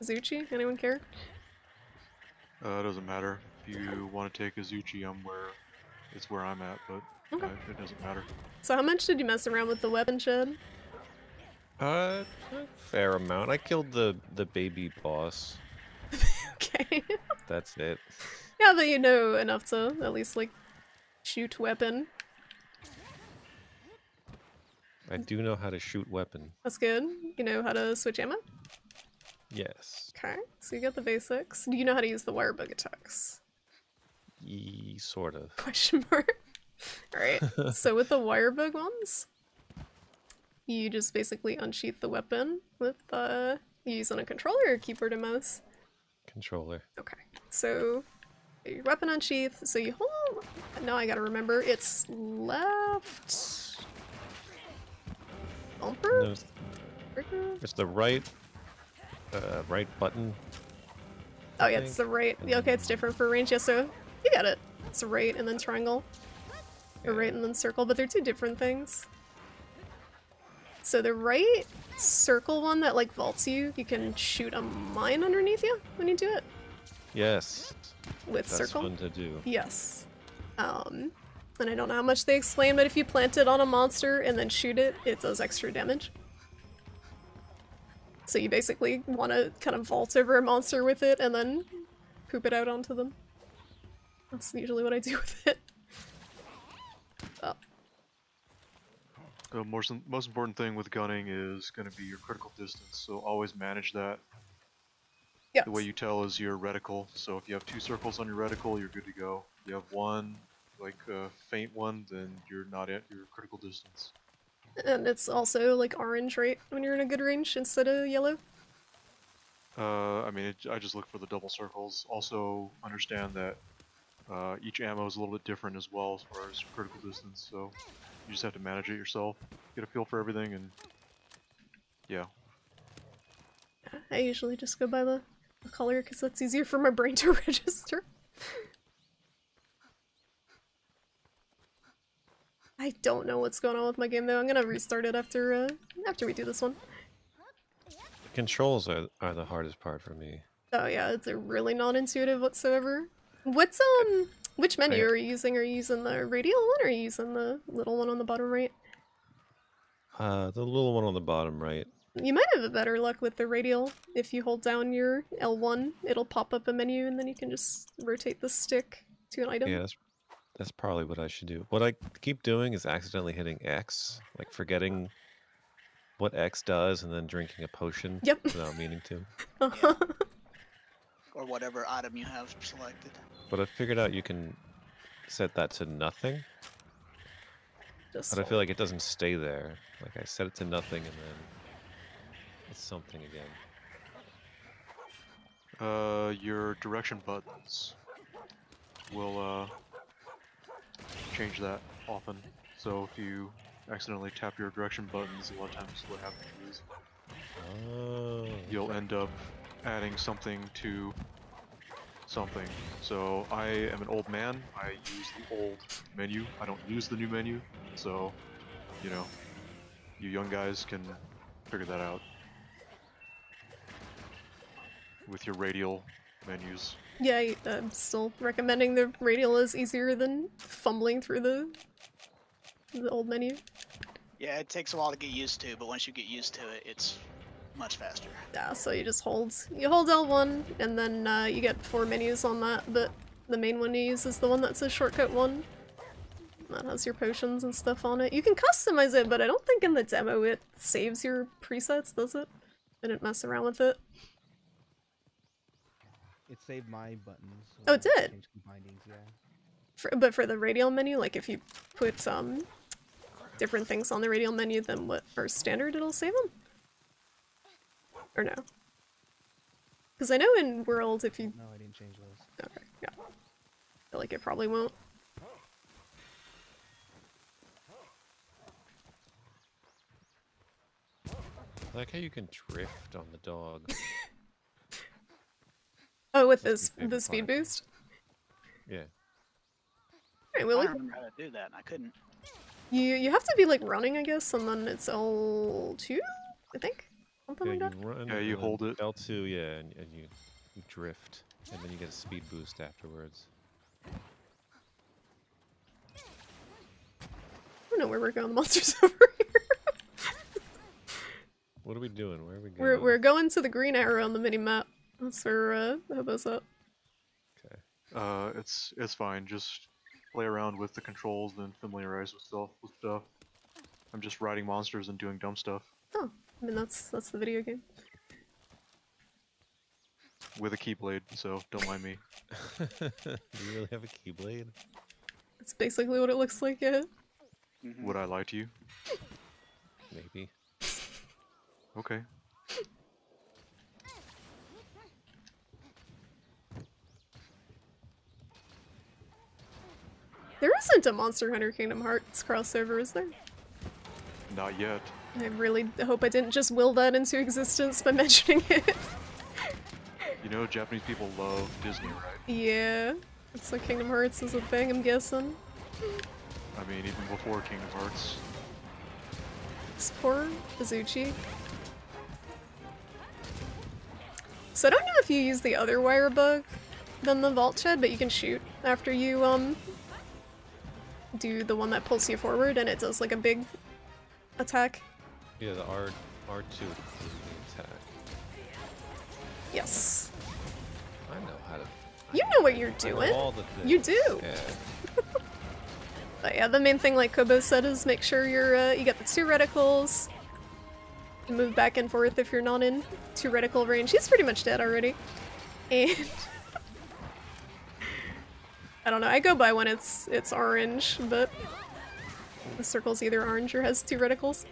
Azuchi? Anyone care? It doesn't matter. If you want to take Azuchi, it's where I'm at, but Okay. it doesn't matter. So how much did you mess around with the weapon shed? A fair amount. I killed the baby boss. Okay. That's it. Yeah, but you know enough to at least like shoot weapon. I do know how to shoot weapon. That's good. You know how to switch ammo? Yes. Okay, so you got the basics. Do you know how to use the wire bug attacks? Sort of. Question mark. Alright, so with the wire bug ones, you just basically unsheath the weapon with you use on a controller or keyboard and mouse? Controller. Okay, so your weapon unsheath, so you hold Now I gotta remember. It's left. Bumper? There's, Trigger? there's the right button. Oh yeah, it's the right. Yeah, okay, it's different for range. Yeah, so you got it. It's right and then triangle. Or right and then circle, but they're two different things. So the right circle one that like vaults you, you can shoot a mine underneath you when you do it Yes. with That's circle. fun to do. Yes. And I don't know how much they explain, but if you plant it on a monster and then shoot it, it does extra damage. So you basically want to kind of vault over a monster with it and then poop it out onto them. That's usually what I do with it. Oh. The most important thing with gunning is going to be your critical distance, so always manage that. Yes. The way you tell is your reticle, so if you have 2 circles on your reticle, you're good to go. If you have one, like a faint one, then you're not at your critical distance. And it's also like orange, right? When you're in a good range instead of yellow? I mean, I just look for the double circles. Also, understand that each ammo is a little bit different as well as far as critical distance, so you just have to manage it yourself, get a feel for everything, and yeah. I usually just go by the color because that's easier for my brain to register. I don't know what's going on with my game though. I'm gonna restart it after we do this one. The controls are the hardest part for me. Oh yeah, it's really non-intuitive whatsoever. What's which menu are you using? Are you using the radial one or are you using the little one on the bottom right? The little one on the bottom right. You might have better luck with the radial. If you hold down your L1, it'll pop up a menu and then you can just rotate the stick to an item. Yeah, that's probably what I should do. What I keep doing is accidentally hitting X, like forgetting what X does and then drinking a potion Yep. without meaning to. Or whatever item you have selected. But I figured out you can set that to nothing, Just but I feel like it doesn't stay there. Like I set it to nothing and then it's something again. Your direction buttons will change that often. So if you accidentally tap your direction buttons, a lot of times what happens is Oh. you'll end up adding something to something. So I am an old man, I use the old menu, I don't use the new menu, so, you know, you young guys can figure that out with your radial menus. Yeah, I'm still recommending the radial is easier than fumbling through the old menu. Yeah, it takes a while to get used to, but once you get used to it, it's much faster. Yeah, so you hold L1 and then you get 4 menus on that, but the main one you use is the one that's a shortcut one. That has your potions and stuff on it. You can customize it, but I don't think in the demo it saves your presets, does it? I didn't mess around with it. It saved my buttons. So Oh, it I did? changed key bindings, yeah. But for the radial menu, like if you put different things on the radial menu than what are standard, it'll save them? Or no? Because I know in World, if you... No, I didn't change those. Okay, yeah. I feel like it probably won't. I like how you can drift on the dog. Oh, with That's my the favorite speed part. boost? Yeah. Alright, I Willie. don't remember how to do that, and I couldn't. You have to be like running, I guess, and then it's L2, I think? Something Yeah, like you that? run. Yeah, you and hold then it. L2, yeah, and you drift, and then you get a speed boost afterwards. I don't know where we're going, the monster's over here. What are we doing? Where are we going? We're going to the green arrow on the mini-map. That's where Hobo's at. Okay. It's fine, just play around with the controls and familiarize yourself with stuff. I'm just riding monsters and doing dumb stuff Oh, I mean that's the video game. with a keyblade, so don't mind me. Do you really have a keyblade? That's basically what it looks like, yeah. Mhm. Would I lie to you? Maybe. Okay. There isn't a Monster Hunter Kingdom Hearts crossover, is there? Not yet. I really hope I didn't just will that into existence by mentioning it. You know, Japanese people love Disney, right? Yeah. So Kingdom Hearts is a thing, I'm guessing. I mean, even before Kingdom Hearts. This poor Izuchi. So I don't know if you use the other wire bug than the vault shed, but you can shoot after you do the one that pulls you forward and it does like a big attack. Yeah, the R2 is the attack. Yes. I know how to. You know what you're I know doing. all the things. You do. Yeah. But yeah, the main thing, like Kobo said, is make sure you're you got the 2 reticles. You move back and forth if you're not in 2 reticle range. He's pretty much dead already. And I don't know, I go by when it's orange, but the circle's either orange or has 2 reticles.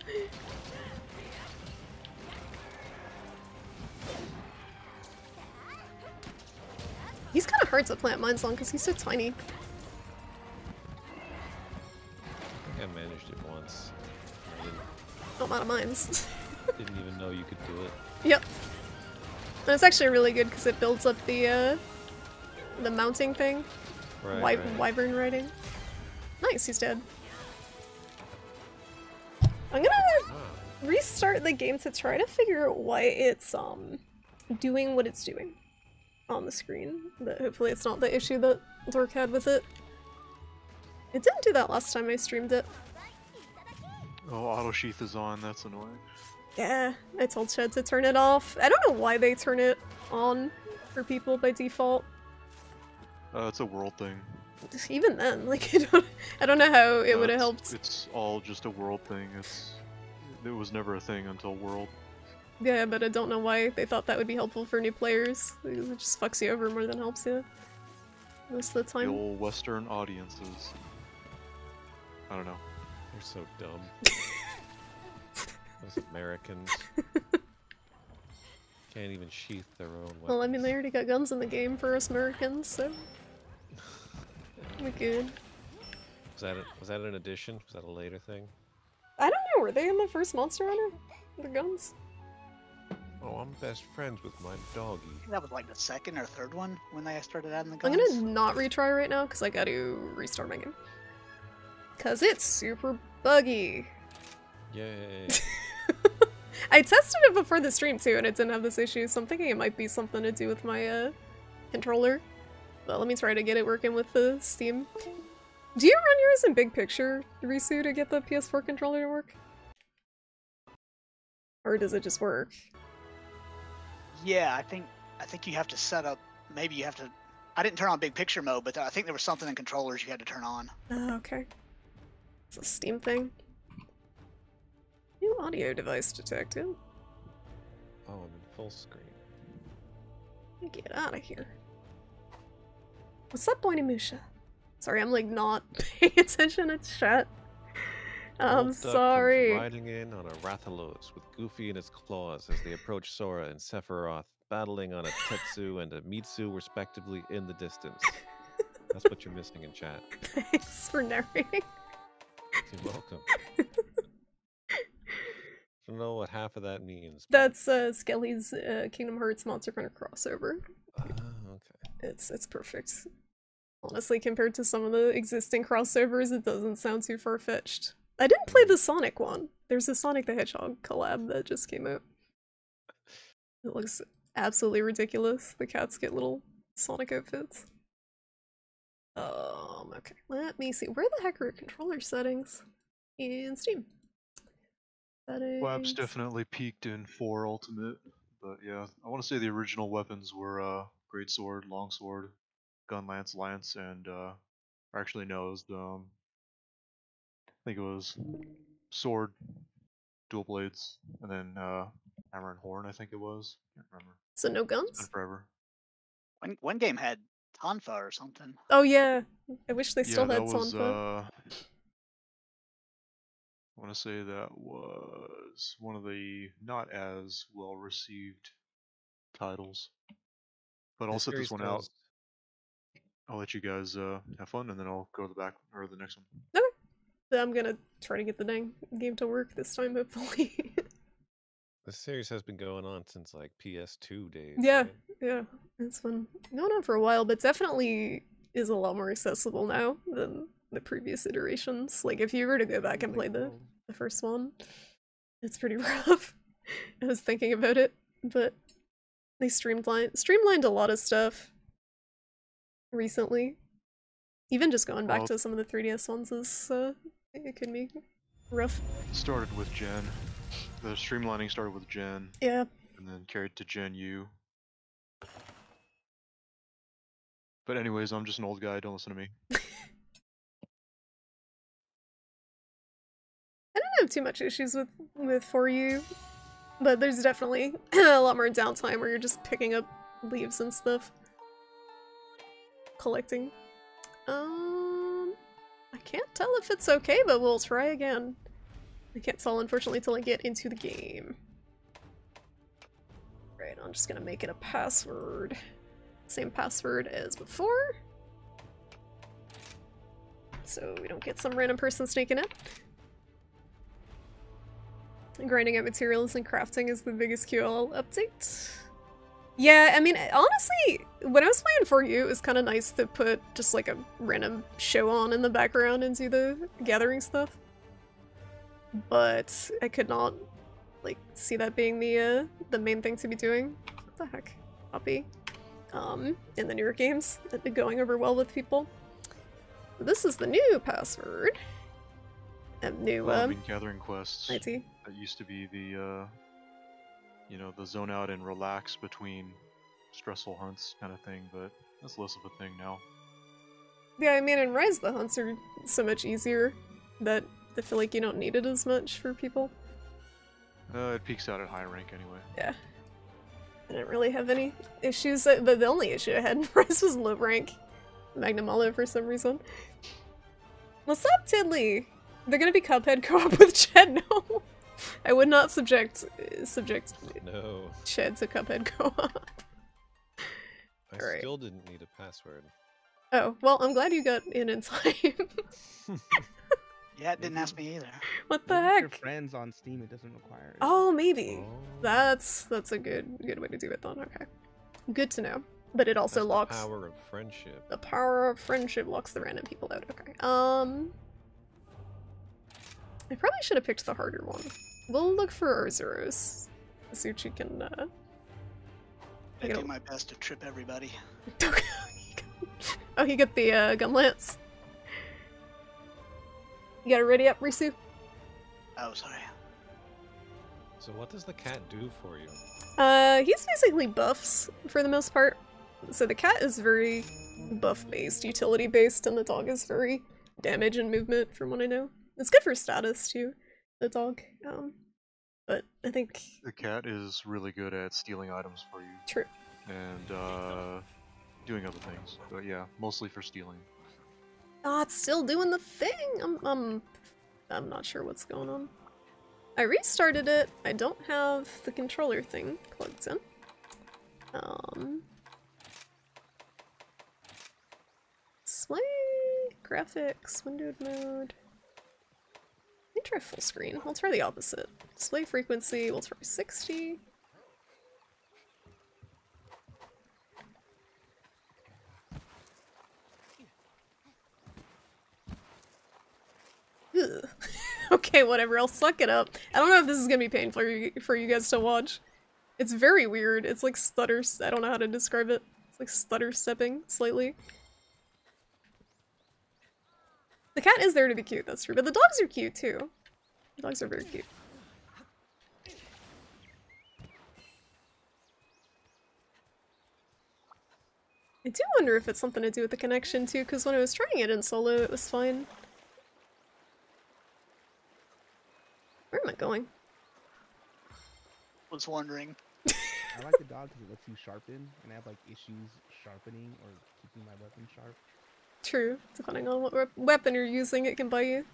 He's kind of hard to plant mines on because he's so tiny. I think I managed it once. I Not a lot of mines. didn't even know you could do it. Yep. And it's actually really good because it builds up the mounting thing. Right. Wyvern riding. Nice, he's dead. I'm gonna Ah, restart the game to try to figure out why it's doing what it's doing on the screen. But hopefully it's not the issue that Dork had with it. It didn't do that last time I streamed it. Oh, auto sheath is on. That's annoying. Yeah, I told Shed to turn it off. I don't know why they turn it on for people by default. It's a world thing. Even then, like I don't know how it would have helped. It's all just a world thing. It was never a thing until world. Yeah, but I don't know why they thought that would be helpful for new players. It just fucks you over more than helps you. Most of the The time. old Western audiences. I don't know. you're so dumb. Those Americans can't even sheath their own weapons. Well, I mean, they already got guns in the game for us Americans, so we're good. Was that an addition? Was that a later thing? I don't know, were they in the first Monster Hunter? The guns? Oh, I'm best friends with my doggy. That was like the second or third one when they started adding the I'm guns. gonna not retry right now because I gotta restart my game. Because it's super buggy. Yay. I tested it before the stream too and it didn't have this issue, so I'm thinking it might be something to do with my controller. But let me try to get it working with the Steam. Do you run yours in big picture, Risu, to get the PS4 controller to work? Or does it just work? Yeah, I think you have to set up. Maybe you have to. I didn't turn on big picture mode, but I think there was something in controllers you had to turn on. Oh, okay. It's a Steam thing. New audio device detected. Oh, I'm in full screen. Get out of here. What's up, Boinimusha? Sorry, I'm like not paying attention to chat. I'm Wolf Duck comes sorry. riding in on a Rathalos with Goofy in his claws as they approach Sora and Sephiroth, battling on a Tetsu and a Mitsu respectively in the distance. That's what you're missing in chat. Thanks for narrating. You're welcome. I don't know what half of that means. That's Skelly's Kingdom Hearts Monster Hunter crossover. Okay. It's perfect. Honestly, compared to some of the existing crossovers, it doesn't sound too far-fetched. I didn't play the Sonic one. There's a Sonic the Hedgehog collab that just came out. It looks absolutely ridiculous. The cats get little Sonic outfits. Okay. Let me see. Where the heck are controller settings? In Steam. Settings. Labs definitely peaked in 4 Ultimate, but yeah, I want to say the original weapons were Great Sword, Longsword, Gun Lance, Lance, and or actually no, it was I think it was Sword, Dual Blades, and then Hammer and Horn. I think it was. Can't remember. So no It's been guns? forever. One game had Tonfa or something. Oh yeah. I wish they Yeah, still that had was. Tonfa. I want to say that was one of the not as well received titles, but I'll The set this series one out. does- I'll let you guys have fun, and then I'll go to the back or the next one. So I'm gonna try to get the dang game to work this time, hopefully. This series has been going on since like PS2 days. Yeah, right? yeah, it's been going on for a while, but definitely is a lot more accessible now than the previous iterations. Like, if you were to go back and play the first one, it's pretty rough. I was thinking about it, but they streamlined a lot of stuff recently. Even just going back Well- to some of the 3DS ones is, it could be rough. It started with Gen. The streamlining started with Gen, Yeah. and then carried to Gen U. But anyways, I'm just an old guy. Don't listen to me. I don't have too much issues with For You, but there's definitely a lot more downtime where you're just picking up leaves and stuff. Collecting. I can't tell if it's okay, but we'll try again. I can't tell, unfortunately, till I get into the game. Right, I'm just gonna make it a password. Same password as before. So we don't get some random person sneaking in. Grinding out materials and crafting is the biggest QL update. Yeah, I mean, honestly, when I was playing For You, it was kind of nice to put just like a random show on in the background and do the gathering stuff. But I could not, like, see that being the main thing to be doing. What the heck? Copy. In the newer games, that'd be going over well with people. This is the new password. New, Well, I mean, gathering quests. IT. That used to be the, you know, the zone out and relax between stressful hunts kind of thing, but that's less of a thing now. Yeah, I mean, in Rise, the hunts are so much easier that I feel like you don't need it as much for people. It peaks out at high rank anyway. Yeah. I didn't really have any issues, but the only issue I had in Rise was low rank Magnum Olive for some reason. What's up, Tidley? They're gonna be Cuphead co-op with Ched? No! I would not subject No, Ched to Cuphead co-op. I Alright. still didn't need a password. Oh, well, I'm glad you got in time. Yeah, it didn't ask me either. What the Maybe if you're heck? friends on Steam, it doesn't require it. Oh, maybe. Oh, That's a good way to do it then, okay. Good to know. But it also that's the locks power of friendship. the power of friendship locks the random people out. Okay. I probably should have picked the harder one. We'll look for Urzuros. Azuchi can I gotta- do my best to trip everybody. Oh, you get the gun lance. You got it ready up, Risu? Oh, sorry. So what does the cat do for you? He's basically buffs for the most part. So the cat is very buff-based, utility-based, and the dog is very damage and movement, from what I know. It's good for status, too, the dog. But I think... The cat is really good at stealing items for you True. and doing other things. But yeah, mostly for stealing. Ah, it's still doing the thing! I'm not sure what's going on. I restarted it. I don't have the controller thing plugged in. Display, graphics, windowed mode. Let me try full screen. We'll try the opposite. Display frequency, we'll try 60. Ugh. Okay, whatever, I'll suck it up. I don't know if this is gonna be painful for you guys to watch. It's very weird. It's like stutters. I don't know how to describe it. It's like stutter stepping slightly. The cat is there to be cute, that's true, but the dogs are cute too. The dogs are very cute. I do wonder if it's something to do with the connection too, because when I was trying it in solo, it was fine. Where am I going? Was wondering. I like the dog because it lets you sharpen, and I have like issues sharpening or keeping my weapon sharp. True. Depending on what weapon you're using, it can buy you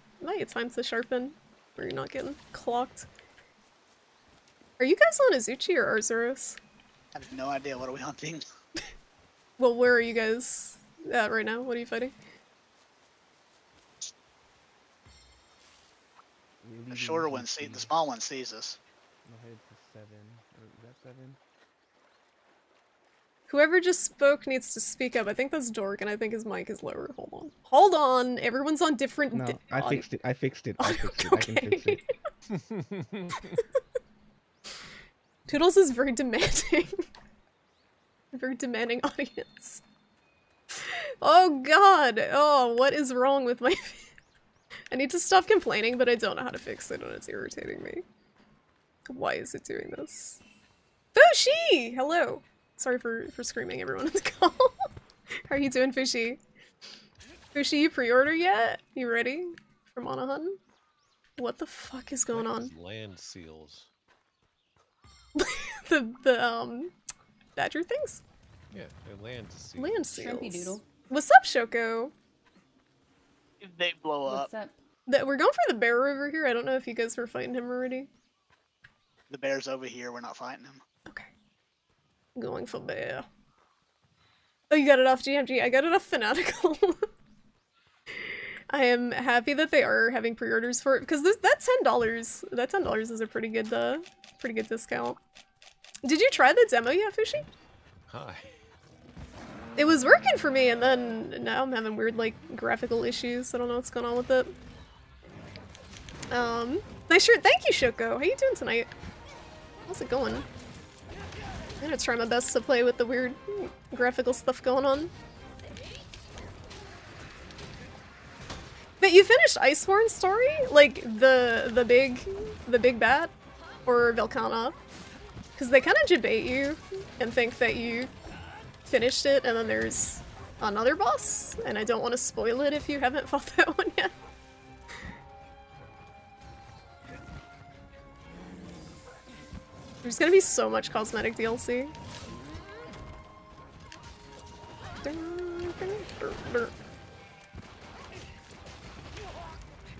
time to sharpen, where you're not getting clocked. Are you guys on Azuchi or Arzuros? I have no idea. What are we hunting? Well, where are you guys right now? What are you fighting? We're The leaving shorter in one, see, the three. small one sees us. I'm headed to 7. Or is that 7? Whoever just spoke needs to speak up. I think that's Dork, and I think his mic is lower. Hold on. Hold on! Everyone's on different... No, I on- fixed it. I fixed it. I fixed it. I can fix it. Toodles is very demanding. A very demanding audience. Oh god! Oh, what is wrong with my... I need to stop complaining, but I don't know how to fix it, and it's irritating me. Why is it doing this? Fushi! Hello! Sorry for screaming everyone in the call. How are you doing, Fushi? Fushi, you pre-order yet? You ready for Monahun? What the fuck is going on? Land seals. the badger things? Yeah, they're land seals. Land Shrimpy seals. doodle. What's up, Shoko? If they blow up, What's up? We're going for the bear over here. I don't know if you guys were fighting him already. the bear's over here. We're not fighting him. Okay. Going for bear. Oh, you got it off GMG. I got it off Fanatical. I am happy that they are having pre-orders for it because that $10. That $10 is a pretty good discount. Did you try the demo yet, Fushi? Hi. It was working for me, and then now I'm having weird like graphical issues. I don't know what's going on with it. Nice shirt. Thank you, Shoko. How you doing tonight? How's it going? I'm gonna try my best to play with the weird graphical stuff going on. But you finished Iceborne story? Like the big bat? Or Velkhana? Because they kind of debate you and think that you finished it and then there's another boss, and I don't want to spoil it if you haven't fought that one yet. There's gonna be so much cosmetic DLC.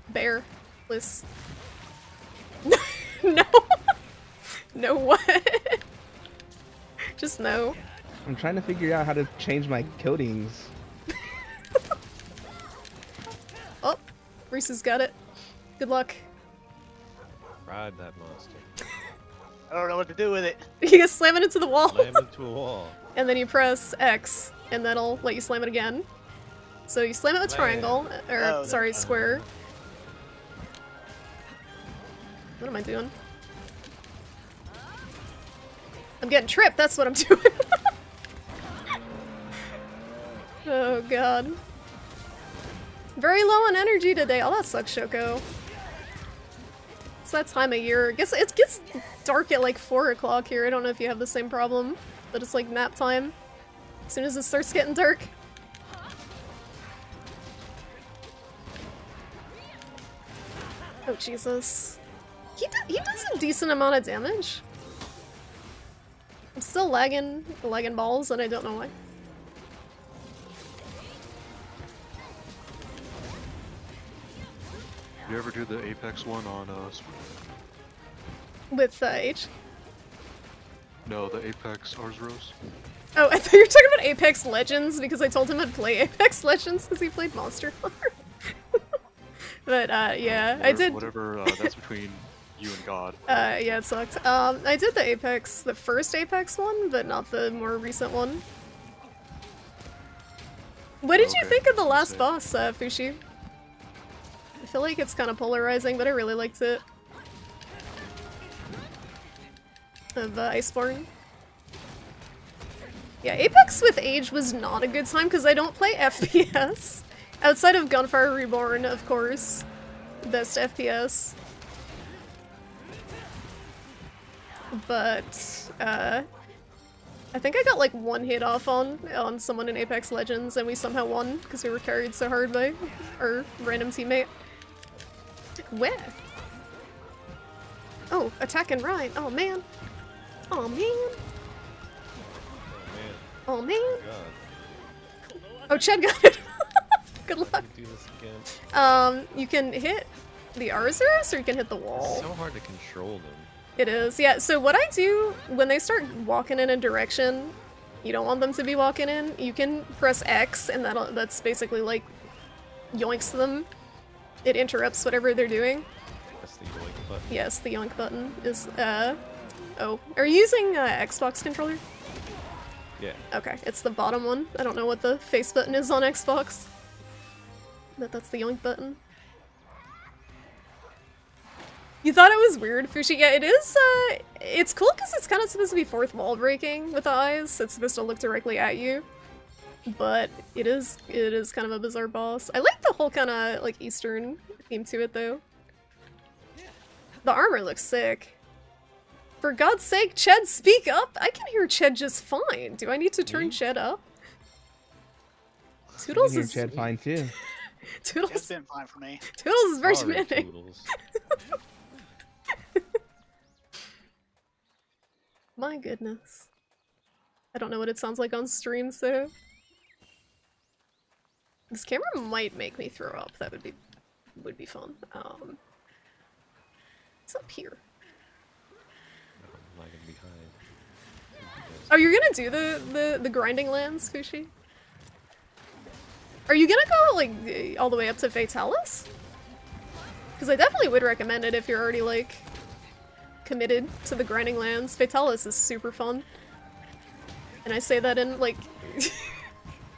Bear. Liz. No! No what? Just no. I'm trying to figure out how to change my coatings. Oh, Reese has got it. Good luck. Ride that monster. I don't know what to do with it. You can slam it into the wall, Slam into a wall. and then you press X, and that'll let you slam it again. So you slam it with Slam. triangle, or Oh, sorry, that's- square. What am I doing? I'm getting tripped, that's what I'm doing. Oh god. Very low on energy today. Oh, that sucks, Shoko. It's that time of year. I guess it gets dark at like 4 o'clock here. I don't know if you have the same problem, but it's like nap time. As soon as it starts getting dark. Oh, Jesus. He does a decent amount of damage. I'm still lagging balls, and I don't know why. You ever do the Apex one on With H. No, the Apex Arzros? Oh, I thought you were talking about Apex Legends because I told him I'd play Apex Legends because he played Monster Hunter. But yeah, I did. Whatever, that's between you and God. Yeah, it sucked. I did the first Apex one, but not the more recent one. What did you Okay, think of the last sick. boss, Fushi? I feel like it's kind of polarizing, but I really liked it. Of Iceborne. Yeah, Apex with Age was not a good time because I don't play FPS. Outside of Gunfire Reborn, of course. Best FPS. But, I think I got like 1 hit off on someone in Apex Legends and we somehow won because we were carried so hard by our random teammate. Where? Oh, attack and ride. Oh man. Oh man. Oh man. Oh man. God. Oh, Chad got it. Good luck. Can we do this again? You can hit the Arzuros or you can hit the It's wall. so hard to control them. It is, yeah. So what I do when they start walking in a direction, you don't want them to be walking in, you can press X, and that's basically like yoinks them. It interrupts whatever they're doing. That's the yoink button. Yes, the yoink button is, oh. Are you using Xbox controller? Yeah. Okay, it's the bottom one. I don't know what the face button is on Xbox. But that's the yoink button. You thought it was weird, Fushi? Yeah, it is, it's cool because it's kind of supposed to be fourth wall breaking with the eyes. It's supposed to look directly at you. But it is kind of a bizarre boss. I like the whole kind of, like, Eastern theme to it, though. The armor looks sick. For God's sake, Ched, speak up! I can hear Ched just fine. Do I need to turn Ched up? Toodles I is... can hear Ched fine too. It's Toodles, been fine for me. Toodles is very Alright, demanding. Toodles. My goodness. I don't know what it sounds like on streams, though. This camera might make me throw up. That would be fun. What's up here? I'm lagging behind. Oh, you're gonna do the grinding lands, Fushi? Are you gonna go, like, all the way up to Fatalis? Because I definitely would recommend it if you're already, like, committed to the grinding lands. Fatalis is super fun. And I say that in, like,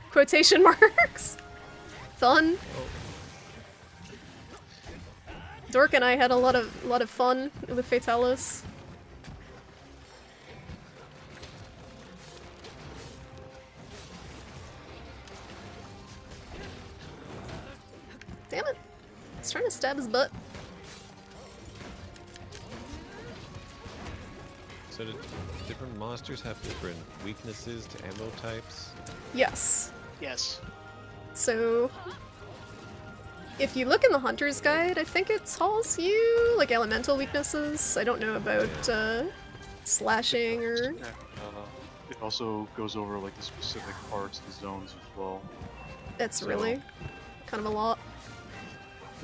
quotation marks. Fun. Dork and I had a lot of fun with Fatalis. Damn it. He's trying to stab his butt. So do different monsters have different weaknesses to ammo types? Yes. Yes. So, if you look in the Hunter's Guide, I think it tells you, like, elemental weaknesses. I don't know about, slashing or... It also goes over like the specific parts, the zones as well. That's So- really kind of a lot.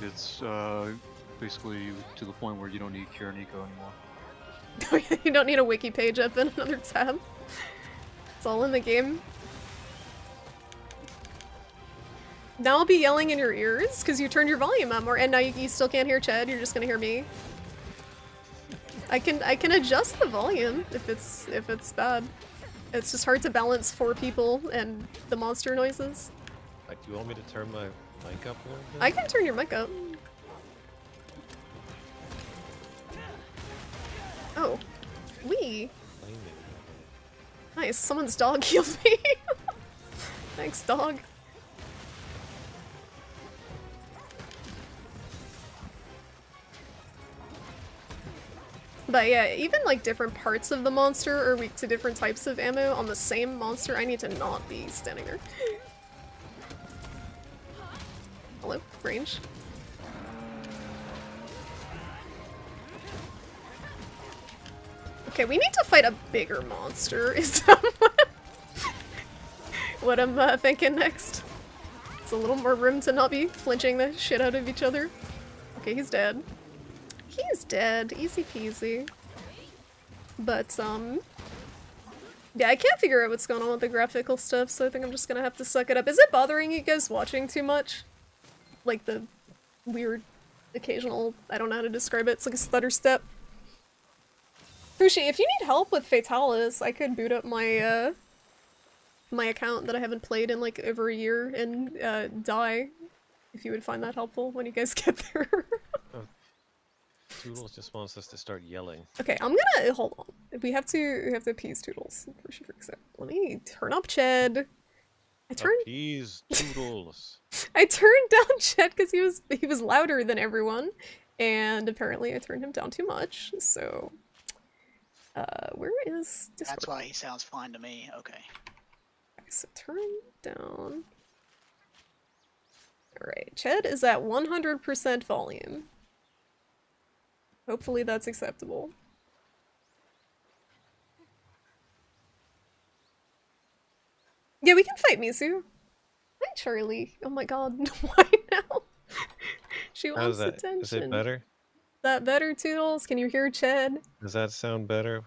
It's basically to the point where you don't need Kira Nico anymore. You don't need a wiki page up in another tab. It's all in the game. Now I'll be yelling in your ears because you turned your volume up more, and now you still can't hear Ched. You're just gonna hear me. I can adjust the volume if it's bad. It's just hard to balance 4 people and the monster noises. Like, do you want me to turn my mic up a little bit? I can turn your mic up. Oh, wee. Blaming me. Nice. Someone's dog healed me. Thanks, dog. But yeah, even like different parts of the monster are weak to different types of ammo on the same monster. I need to not be standing there. Hello? Range? Okay, we need to fight a bigger monster, is that what I'm thinking next. It's a little more room to not be flinching the shit out of each other. Okay, he's dead. He's dead. Easy peasy. But, yeah, I can't figure out what's going on with the graphical stuff, so I think I'm just gonna have to suck it up. Is it bothering you guys watching too much? Like the weird, occasional, I don't know how to describe it, it's like a stutter step. Fushi, if you need help with Fatalis, I could boot up my, my account that I haven't played in like over a year and, die. If you would find that helpful when you guys get there. Toodles just wants us to start yelling. Okay, I'm gonna hold on. We have to appease Toodles before she freaks out. Let me turn up Ched. Appease Toodles. I turned down Ched because he was louder than everyone, and apparently I turned him down too much. So, where is Discord? That's why he sounds fine to me. Okay. Okay, so turn down. All right, Ched is at 100% volume. Hopefully that's acceptable. Yeah, we can fight Misu. Hi, Charlie. Oh my god, why now? She wants How's that? attention. Is it better? Is that better, Toodles? Can you hear Ched? Does that sound better?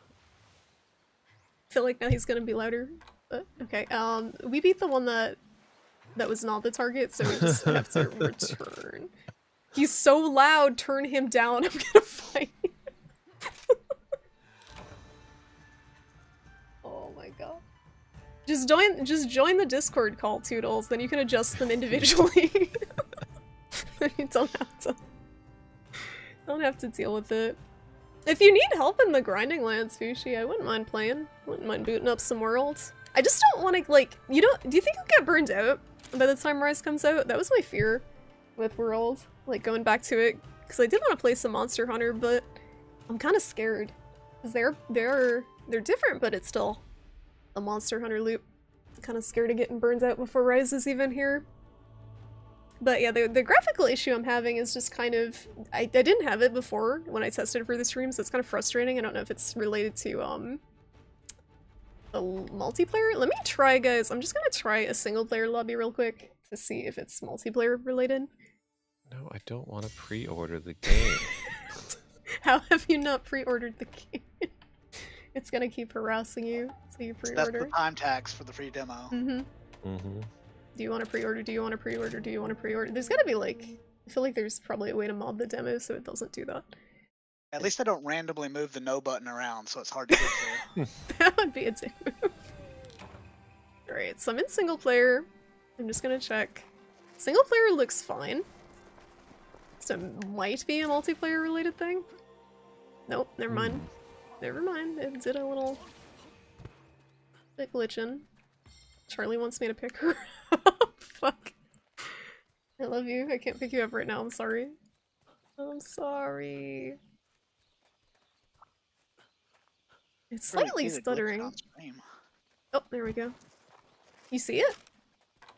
I feel like now he's gonna be louder. Okay, we beat the one that was not the target, so we just have to return. He's so loud, turn him down, I'm gonna fight. Oh my god. Just join the Discord call, Toodles, then you can adjust them individually. Then you don't have to deal with it. If you need help in the grinding lands, Fushi, I wouldn't mind playing. Wouldn't mind booting up some worlds. I just don't want to, like, do you think you'll get burned out by the time Rise comes out? That was my fear with World, like, going back to it. Because I did want to play some Monster Hunter, but I'm kind of scared. Because they're different, but it's still a Monster Hunter loop. I'm kind of scared of getting burned out before Rise is even here. But yeah, the graphical issue I'm having is just kind of... I didn't have it before when I tested for the stream, so it's kind of frustrating. I don't know if it's related to, the multiplayer? Let me try, guys. I'm just gonna try a single player lobby real quick to see if it's multiplayer related. No, I don't want to pre-order the game. How have you not pre-ordered the game? It's gonna keep harassing you until you So that's pre-order. the time tax for the free demo. Mm-hmm. Mm-hmm. Do you want to pre-order? Do you want to pre-order? Do you want to pre-order? There's gotta be like... I feel like there's probably a way to mod the demo so it doesn't do that. At least I don't randomly move the no button around, so it's hard to get to. That would be a dick move. Alright, so I'm in single player. I'm just gonna check. Single player looks fine. So it might be a multiplayer related thing. Nope, never mind. Never mind. It did a little bit glitching. Charlie wants me to pick her up. Fuck. I love you. I can't pick you up right now. I'm sorry. I'm sorry. It's Really slightly see the glitch stuttering. on stream. Oh, there we go. You see it?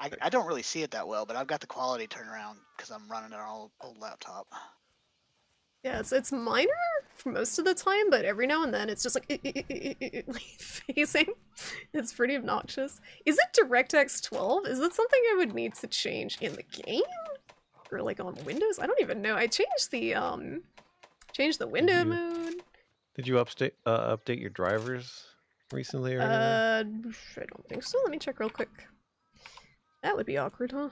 I don't really see it that well, but I've got the quality turned around because I'm running an old laptop. Yeah, it's minor for most of the time, but every now and then it's just like phasing. It's pretty obnoxious. Is it DirectX 12? Is that something I would need to change in the game? Or like on Windows? I don't even know. I changed the window mode. Did you update your drivers recently or anything? I don't think so. Let me check real quick. That would be awkward, huh?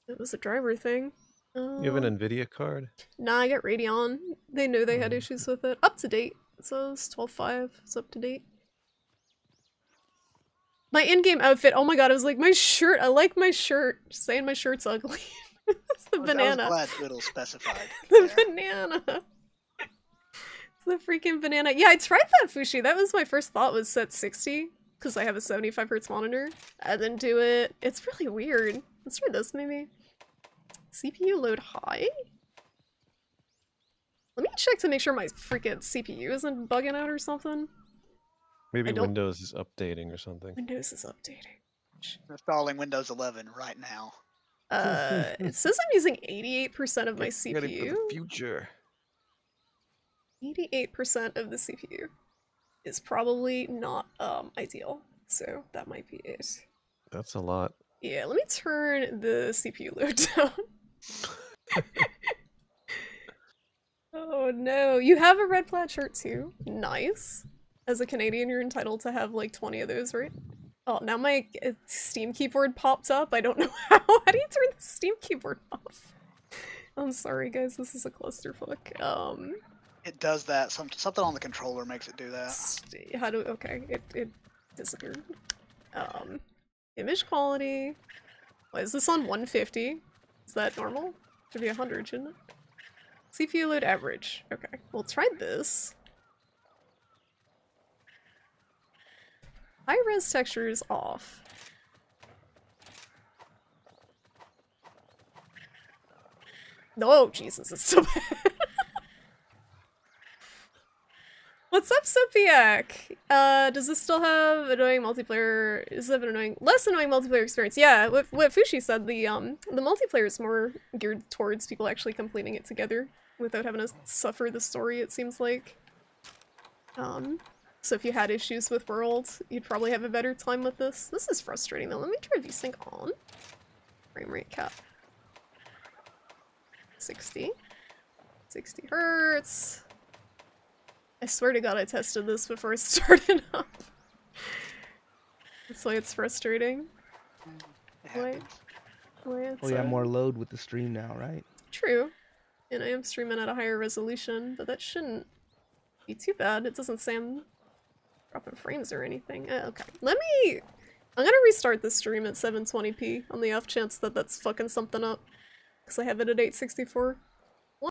It was a driver thing. You have an NVIDIA card? Nah, I got Radeon. They knew they had issues with it. Up to date. It says 12.5. It's up to date. My in-game outfit. Oh my god, I was like, my shirt. I like my shirt. Just saying my shirt's ugly. It's the banana. I was glad Twiddle specified. The there. banana. It's the freaking banana. Yeah, I tried that, Fushi. That was my first thought, was set 60. Because I have a 75Hz monitor. I didn't do it. It's really weird. Let's try this, maybe. CPU load high? Let me check to make sure my freaking CPU isn't bugging out or something. Maybe don't- Windows is updating or something. Windows is updating. Installing Windows 11 right now. It says I'm using 88% of my Get ready for CPU. the future. 88% of the CPU is probably not ideal, so that might be it. That's a lot. Yeah, let me turn the CPU load down. Oh no, you have a red plaid shirt too. Nice. As a Canadian, you're entitled to have like 20 of those, right? Oh, now my Steam keyboard popped up. I don't know how. How do you turn the Steam keyboard off? I'm sorry, guys. This is a clusterfuck. It does that. Something on the controller makes it do that. How do? Okay, it disappeared. Image quality. Why is this on 150? Is that normal? Should be 100, shouldn't it? CPU load average. Okay, we'll try this. High res textures off. Oh, Jesus, it's so bad. What's up, Sopiak? Does this still have annoying multiplayer? Is it an less annoying multiplayer experience? Yeah, what Fushi said, the multiplayer is more geared towards people actually completing it together without having to suffer the story, it seems like. So if you had issues with World, you'd probably have a better time with this. This is frustrating though. Let me try VSync on. Frame rate cap. 60 hertz. I swear to god I tested this before I started up. That's why it's frustrating. It Wait. happens. Wait, Oh yeah, more load with the stream now, right? True. And I am streaming at a higher resolution, but that shouldn't be too bad. It doesn't say I'm dropping frames or anything. Okay. I'm gonna restart this stream at 720p on the off chance that that's fucking something up. Because I have it at 864.